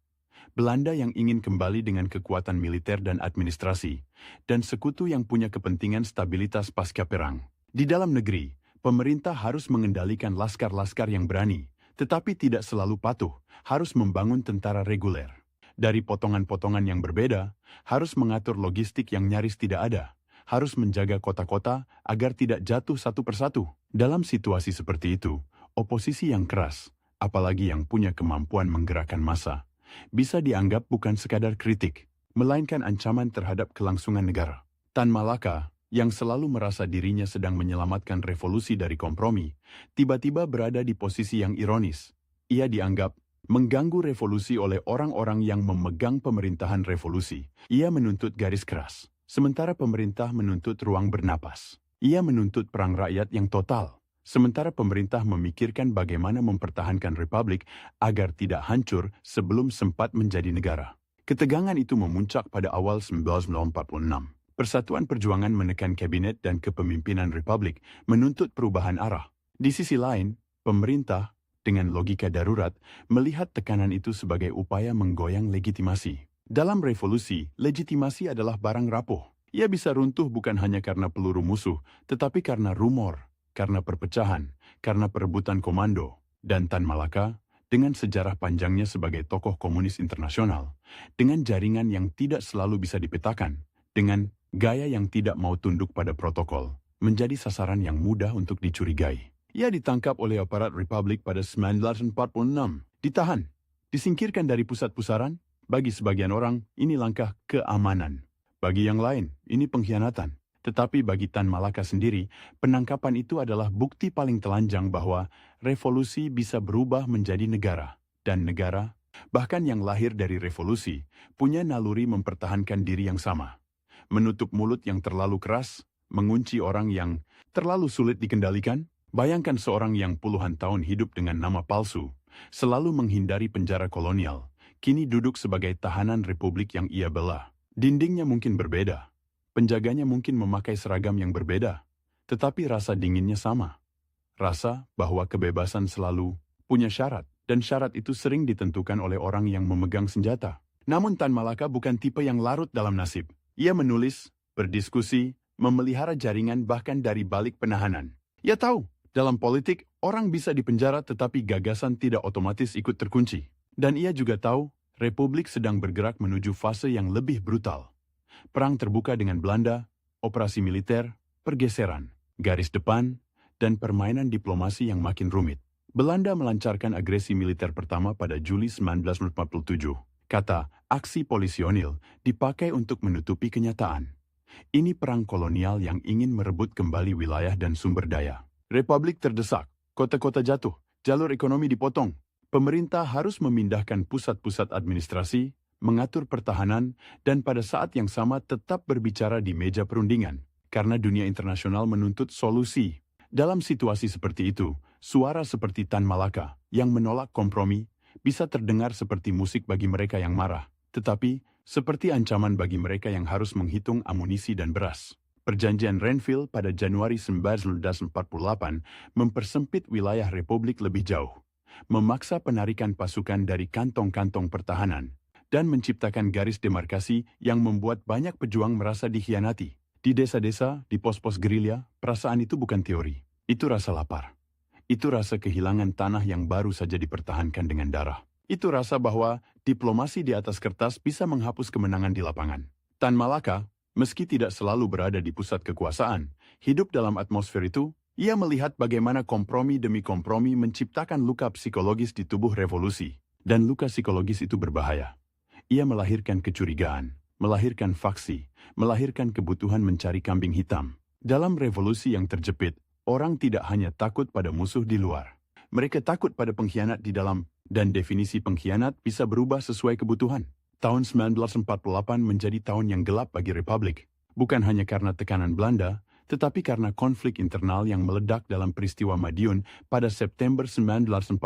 Belanda yang ingin kembali dengan kekuatan militer dan administrasi, dan sekutu yang punya kepentingan stabilitas pasca perang. Di dalam negeri, pemerintah harus mengendalikan laskar-laskar yang berani, tetapi tidak selalu patuh, harus membangun tentara reguler. Dari potongan-potongan yang berbeda, harus mengatur logistik yang nyaris tidak ada, harus menjaga kota-kota agar tidak jatuh satu persatu. Dalam situasi seperti itu, oposisi yang keras, apalagi yang punya kemampuan menggerakkan massa, bisa dianggap bukan sekadar kritik, melainkan ancaman terhadap kelangsungan negara. Tan Malaka, yang selalu merasa dirinya sedang menyelamatkan revolusi dari kompromi, tiba-tiba berada di posisi yang ironis. Ia dianggap mengganggu revolusi oleh orang-orang yang memegang pemerintahan revolusi. Ia menuntut garis keras. sementara pemerintah menuntut ruang bernapas. Ia menuntut perang rakyat yang total, sementara pemerintah memikirkan bagaimana mempertahankan republik agar tidak hancur sebelum sempat menjadi negara. Ketegangan itu memuncak pada awal 1946. Persatuan Perjuangan menekan kabinet dan kepemimpinan republik menuntut perubahan arah. Di sisi lain, pemerintah, dengan logika darurat, melihat tekanan itu sebagai upaya menggoyang legitimasi. Dalam revolusi, legitimasi adalah barang rapuh. Ia bisa runtuh bukan hanya karena peluru musuh, tetapi karena rumor, karena perpecahan, karena perebutan komando. Dan Tan Malaka, dengan sejarah panjangnya sebagai tokoh komunis internasional, dengan jaringan yang tidak selalu bisa dipetakan, dengan gaya yang tidak mau tunduk pada protokol, menjadi sasaran yang mudah untuk dicurigai. Ia ditangkap oleh aparat Republik pada 1946, ditahan, disingkirkan dari pusat pusaran. Bagi sebagian orang, ini langkah keamanan. Bagi yang lain, ini pengkhianatan. Tetapi bagi Tan Malaka sendiri, penangkapan itu adalah bukti paling telanjang bahwa revolusi bisa berubah menjadi negara. Dan negara, bahkan yang lahir dari revolusi, punya naluri mempertahankan diri yang sama. Menutup mulut yang terlalu keras, mengunci orang yang terlalu sulit dikendalikan. Bayangkan seorang yang puluhan tahun hidup dengan nama palsu, selalu menghindari penjara kolonial, kini duduk sebagai tahanan republik yang ia bela. Dindingnya mungkin berbeda, penjaganya mungkin memakai seragam yang berbeda, tetapi rasa dinginnya sama. Rasa bahwa kebebasan selalu punya syarat, dan syarat itu sering ditentukan oleh orang yang memegang senjata. Namun Tan Malaka bukan tipe yang larut dalam nasib. Ia menulis, berdiskusi, memelihara jaringan bahkan dari balik penahanan. Ia tahu, dalam politik, orang bisa dipenjara tetapi gagasan tidak otomatis ikut terkunci. Dan ia juga tahu, Republik sedang bergerak menuju fase yang lebih brutal. Perang terbuka dengan Belanda, operasi militer, pergeseran, garis depan, dan permainan diplomasi yang makin rumit. Belanda melancarkan agresi militer pertama pada Juli 1947. Kata aksi polisionil dipakai untuk menutupi kenyataan. Ini perang kolonial yang ingin merebut kembali wilayah dan sumber daya. Republik terdesak, kota-kota jatuh, jalur ekonomi dipotong. Pemerintah harus memindahkan pusat-pusat administrasi, mengatur pertahanan, dan pada saat yang sama tetap berbicara di meja perundingan. Karena dunia internasional menuntut solusi. Dalam situasi seperti itu, suara seperti Tan Malaka yang menolak kompromi bisa terdengar seperti musik bagi mereka yang marah, tetapi seperti ancaman bagi mereka yang harus menghitung amunisi dan beras. Perjanjian Renville pada Januari 1948 mempersempit wilayah Republik lebih jauh, memaksa penarikan pasukan dari kantong-kantong pertahanan, dan menciptakan garis demarkasi yang membuat banyak pejuang merasa dikhianati. Di desa-desa, di pos-pos gerilya, perasaan itu bukan teori. Itu rasa lapar. Itu rasa kehilangan tanah yang baru saja dipertahankan dengan darah. Itu rasa bahwa diplomasi di atas kertas bisa menghapus kemenangan di lapangan. Tan Malaka, meski tidak selalu berada di pusat kekuasaan, hidup dalam atmosfer itu. Ia melihat bagaimana kompromi demi kompromi menciptakan luka psikologis di tubuh revolusi. Dan luka psikologis itu berbahaya. Ia melahirkan kecurigaan, melahirkan faksi, melahirkan kebutuhan mencari kambing hitam. Dalam revolusi yang terjepit, orang tidak hanya takut pada musuh di luar. Mereka takut pada pengkhianat di dalam, dan definisi pengkhianat bisa berubah sesuai kebutuhan. Tahun 1948 menjadi tahun yang gelap bagi Republik. Bukan hanya karena tekanan Belanda, tetapi karena konflik internal yang meledak dalam peristiwa Madiun pada September 1948.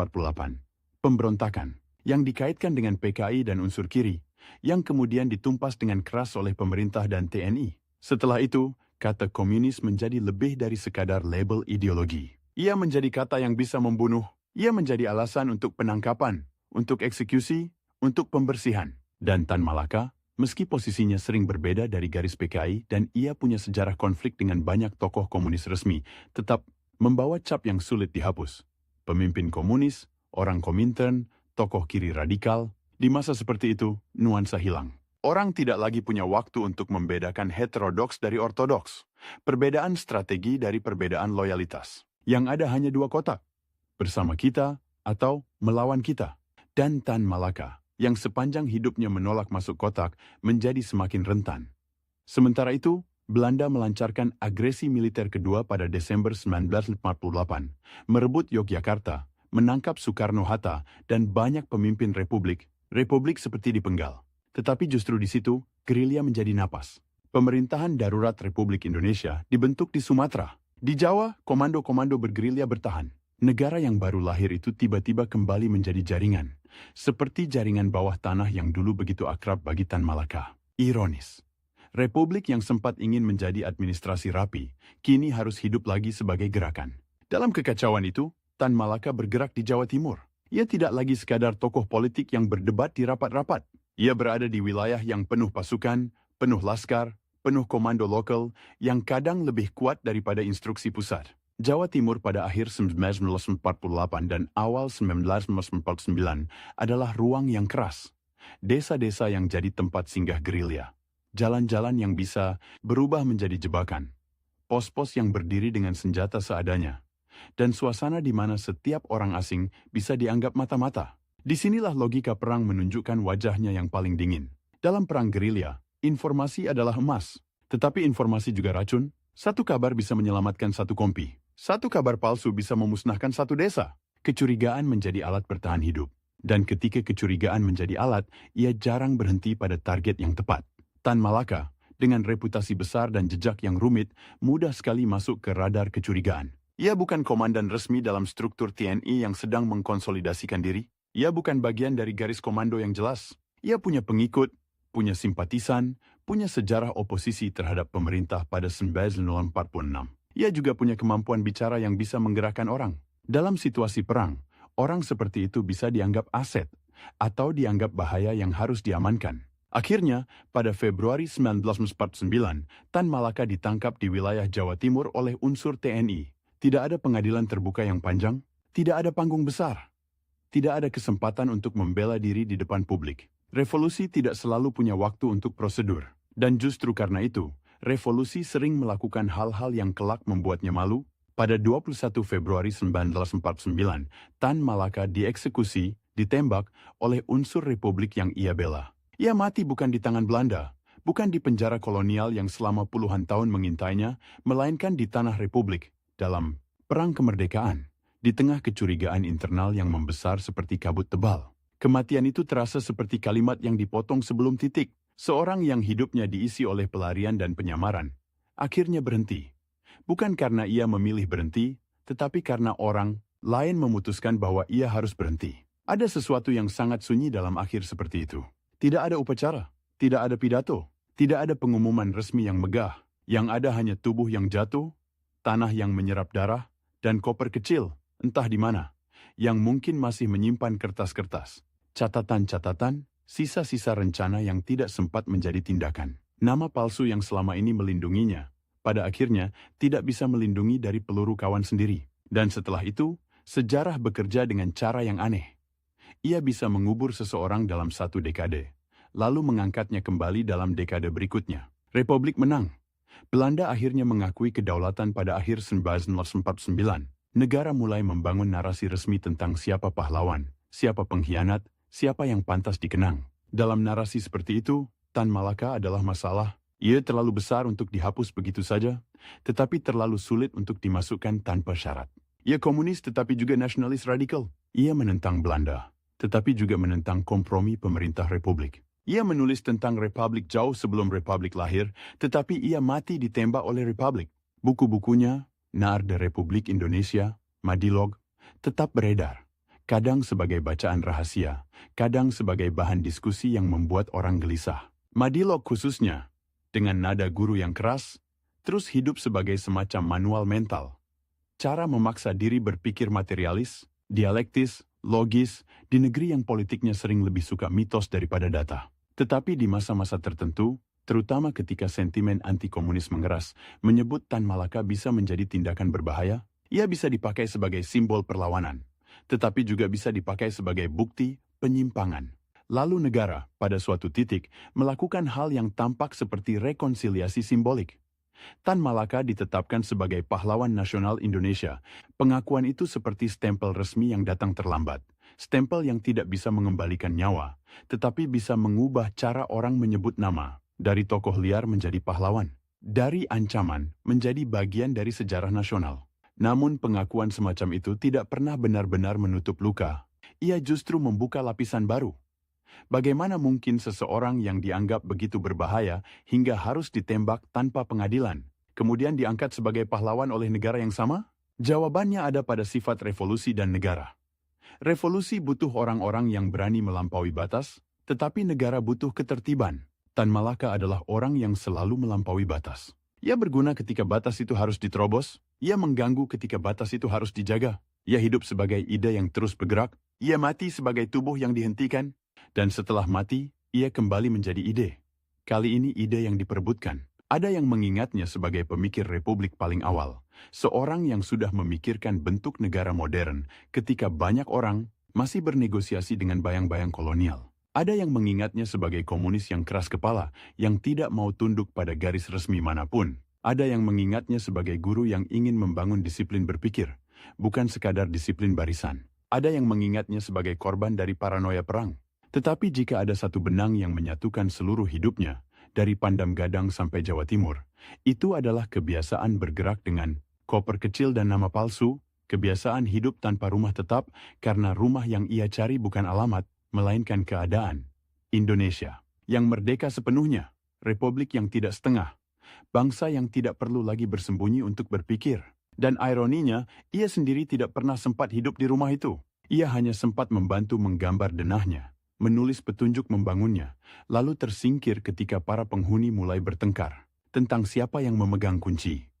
Pemberontakan yang dikaitkan dengan PKI dan unsur kiri, yang kemudian ditumpas dengan keras oleh pemerintah dan TNI. Setelah itu, kata komunis menjadi lebih dari sekadar label ideologi. Ia menjadi kata yang bisa membunuh. Ia menjadi alasan untuk penangkapan, untuk eksekusi, untuk pembersihan. Dan Tan Malaka, meski posisinya sering berbeda dari garis PKI dan ia punya sejarah konflik dengan banyak tokoh komunis resmi, tetap membawa cap yang sulit dihapus. Pemimpin komunis, orang Komintern, tokoh kiri radikal, di masa seperti itu, nuansa hilang. Orang tidak lagi punya waktu untuk membedakan heterodoks dari ortodoks, perbedaan strategi dari perbedaan loyalitas. Yang ada hanya dua kotak, bersama kita atau melawan kita. Dan Tan Malaka, yang sepanjang hidupnya menolak masuk kotak, menjadi semakin rentan. Sementara itu, Belanda melancarkan agresi militer kedua pada Desember 1948, merebut Yogyakarta, menangkap Soekarno-Hatta, dan banyak pemimpin republik seperti dipenggal. Tetapi justru di situ, gerilya menjadi napas. Pemerintahan Darurat Republik Indonesia dibentuk di Sumatera. Di Jawa, komando-komando bergerilya bertahan. Negara yang baru lahir itu tiba-tiba kembali menjadi jaringan. Seperti jaringan bawah tanah yang dulu begitu akrab bagi Tan Malaka. Ironis. Republik yang sempat ingin menjadi administrasi rapi, kini harus hidup lagi sebagai gerakan. Dalam kekacauan itu, Tan Malaka bergerak di Jawa Timur. Ia tidak lagi sekadar tokoh politik yang berdebat di rapat-rapat. Ia berada di wilayah yang penuh pasukan, penuh laskar, penuh komando lokal yang kadang lebih kuat daripada instruksi pusat. Jawa Timur pada akhir 1948 dan awal 1949 adalah ruang yang keras. Desa-desa yang jadi tempat singgah gerilya. Jalan-jalan yang bisa berubah menjadi jebakan. Pos-pos yang berdiri dengan senjata seadanya. Dan suasana di mana setiap orang asing bisa dianggap mata-mata. Disinilah logika perang menunjukkan wajahnya yang paling dingin. Dalam perang gerilya, informasi adalah emas, tetapi informasi juga racun. Satu kabar bisa menyelamatkan satu kompi. Satu kabar palsu bisa memusnahkan satu desa. Kecurigaan menjadi alat bertahan hidup. Dan ketika kecurigaan menjadi alat, ia jarang berhenti pada target yang tepat. Tan Malaka, dengan reputasi besar dan jejak yang rumit, mudah sekali masuk ke radar kecurigaan. Ia bukan komandan resmi dalam struktur TNI yang sedang mengkonsolidasikan diri. Ia bukan bagian dari garis komando yang jelas. Ia punya pengikut, punya simpatisan, punya sejarah oposisi terhadap pemerintah pada 1946. Ia juga punya kemampuan bicara yang bisa menggerakkan orang. Dalam situasi perang, orang seperti itu bisa dianggap aset atau dianggap bahaya yang harus diamankan. Akhirnya, pada Februari 1949, Tan Malaka ditangkap di wilayah Jawa Timur oleh unsur TNI. Tidak ada pengadilan terbuka yang panjang, tidak ada panggung besar, tidak ada kesempatan untuk membela diri di depan publik. Revolusi tidak selalu punya waktu untuk prosedur. Dan justru karena itu, revolusi sering melakukan hal-hal yang kelak membuatnya malu. Pada 21 Februari 1949, Tan Malaka dieksekusi, ditembak oleh unsur republik yang ia bela. Ia mati bukan di tangan Belanda, bukan di penjara kolonial yang selama puluhan tahun mengintainya, melainkan di tanah republik, dalam perang kemerdekaan, di tengah kecurigaan internal yang membesar seperti kabut tebal. Kematian itu terasa seperti kalimat yang dipotong sebelum titik. Seorang yang hidupnya diisi oleh pelarian dan penyamaran, akhirnya berhenti. Bukan karena ia memilih berhenti, tetapi karena orang lain memutuskan bahwa ia harus berhenti. Ada sesuatu yang sangat sunyi dalam akhir seperti itu. Tidak ada upacara, tidak ada pidato, tidak ada pengumuman resmi yang megah. Yang ada hanya tubuh yang jatuh, tanah yang menyerap darah, dan koper kecil, entah di mana, yang mungkin masih menyimpan kertas-kertas. Catatan-catatan, sisa-sisa rencana yang tidak sempat menjadi tindakan. Nama palsu yang selama ini melindunginya, pada akhirnya tidak bisa melindungi dari peluru kawan sendiri. Dan setelah itu, sejarah bekerja dengan cara yang aneh. Ia bisa mengubur seseorang dalam satu dekade, lalu mengangkatnya kembali dalam dekade berikutnya. Republik menang. Belanda akhirnya mengakui kedaulatan pada akhir 1949. Negara mulai membangun narasi resmi tentang siapa pahlawan, siapa pengkhianat, siapa yang pantas dikenang. Dalam narasi seperti itu, Tan Malaka adalah masalah. Ia terlalu besar untuk dihapus begitu saja, tetapi terlalu sulit untuk dimasukkan tanpa syarat. Ia komunis tetapi juga nasionalis radikal. Ia menentang Belanda, tetapi juga menentang kompromi pemerintah republik. Ia menulis tentang republik jauh sebelum republik lahir, tetapi ia mati ditembak oleh republik. Buku-bukunya, Naar de Republik Indonesia, Madilog, tetap beredar. Kadang sebagai bacaan rahasia, kadang sebagai bahan diskusi yang membuat orang gelisah. Madilog khususnya, dengan nada guru yang keras, terus hidup sebagai semacam manual mental. Cara memaksa diri berpikir materialis, dialektis, logis, di negeri yang politiknya sering lebih suka mitos daripada data. Tetapi di masa-masa tertentu, terutama ketika sentimen anti-komunis mengeras, menyebut Tan Malaka bisa menjadi tindakan berbahaya, ia bisa dipakai sebagai simbol perlawanan. Tetapi juga bisa dipakai sebagai bukti penyimpangan. Lalu negara, pada suatu titik, melakukan hal yang tampak seperti rekonsiliasi simbolik. Tan Malaka ditetapkan sebagai pahlawan nasional Indonesia. Pengakuan itu seperti stempel resmi yang datang terlambat. Stempel yang tidak bisa mengembalikan nyawa, tetapi bisa mengubah cara orang menyebut nama. Dari tokoh liar menjadi pahlawan. Dari ancaman menjadi bagian dari sejarah nasional. Namun pengakuan semacam itu tidak pernah benar-benar menutup luka. Ia justru membuka lapisan baru. Bagaimana mungkin seseorang yang dianggap begitu berbahaya hingga harus ditembak tanpa pengadilan, kemudian diangkat sebagai pahlawan oleh negara yang sama? Jawabannya ada pada sifat revolusi dan negara. Revolusi butuh orang-orang yang berani melampaui batas, tetapi negara butuh ketertiban. Tan Malaka adalah orang yang selalu melampaui batas. Ia berguna ketika batas itu harus diterobos, ia mengganggu ketika batas itu harus dijaga. Ia hidup sebagai ide yang terus bergerak, ia mati sebagai tubuh yang dihentikan, dan setelah mati, ia kembali menjadi ide. Kali ini ide yang diperebutkan. Ada yang mengingatnya sebagai pemikir republik paling awal, seorang yang sudah memikirkan bentuk negara modern ketika banyak orang masih bernegosiasi dengan bayang-bayang kolonial. Ada yang mengingatnya sebagai komunis yang keras kepala, yang tidak mau tunduk pada garis resmi manapun. Ada yang mengingatnya sebagai guru yang ingin membangun disiplin berpikir, bukan sekadar disiplin barisan. Ada yang mengingatnya sebagai korban dari paranoia perang. Tetapi jika ada satu benang yang menyatukan seluruh hidupnya, dari Pandam Gadang sampai Jawa Timur, itu adalah kebiasaan bergerak dengan koper kecil dan nama palsu, kebiasaan hidup tanpa rumah tetap karena rumah yang ia cari bukan alamat, melainkan keadaan. Indonesia, yang merdeka sepenuhnya, republik yang tidak setengah, bangsa yang tidak perlu lagi bersembunyi untuk berpikir. Dan ironinya, ia sendiri tidak pernah sempat hidup di rumah itu. Ia hanya sempat membantu menggambar denahnya, menulis petunjuk membangunnya, lalu tersingkir ketika para penghuni mulai bertengkar tentang siapa yang memegang kunci.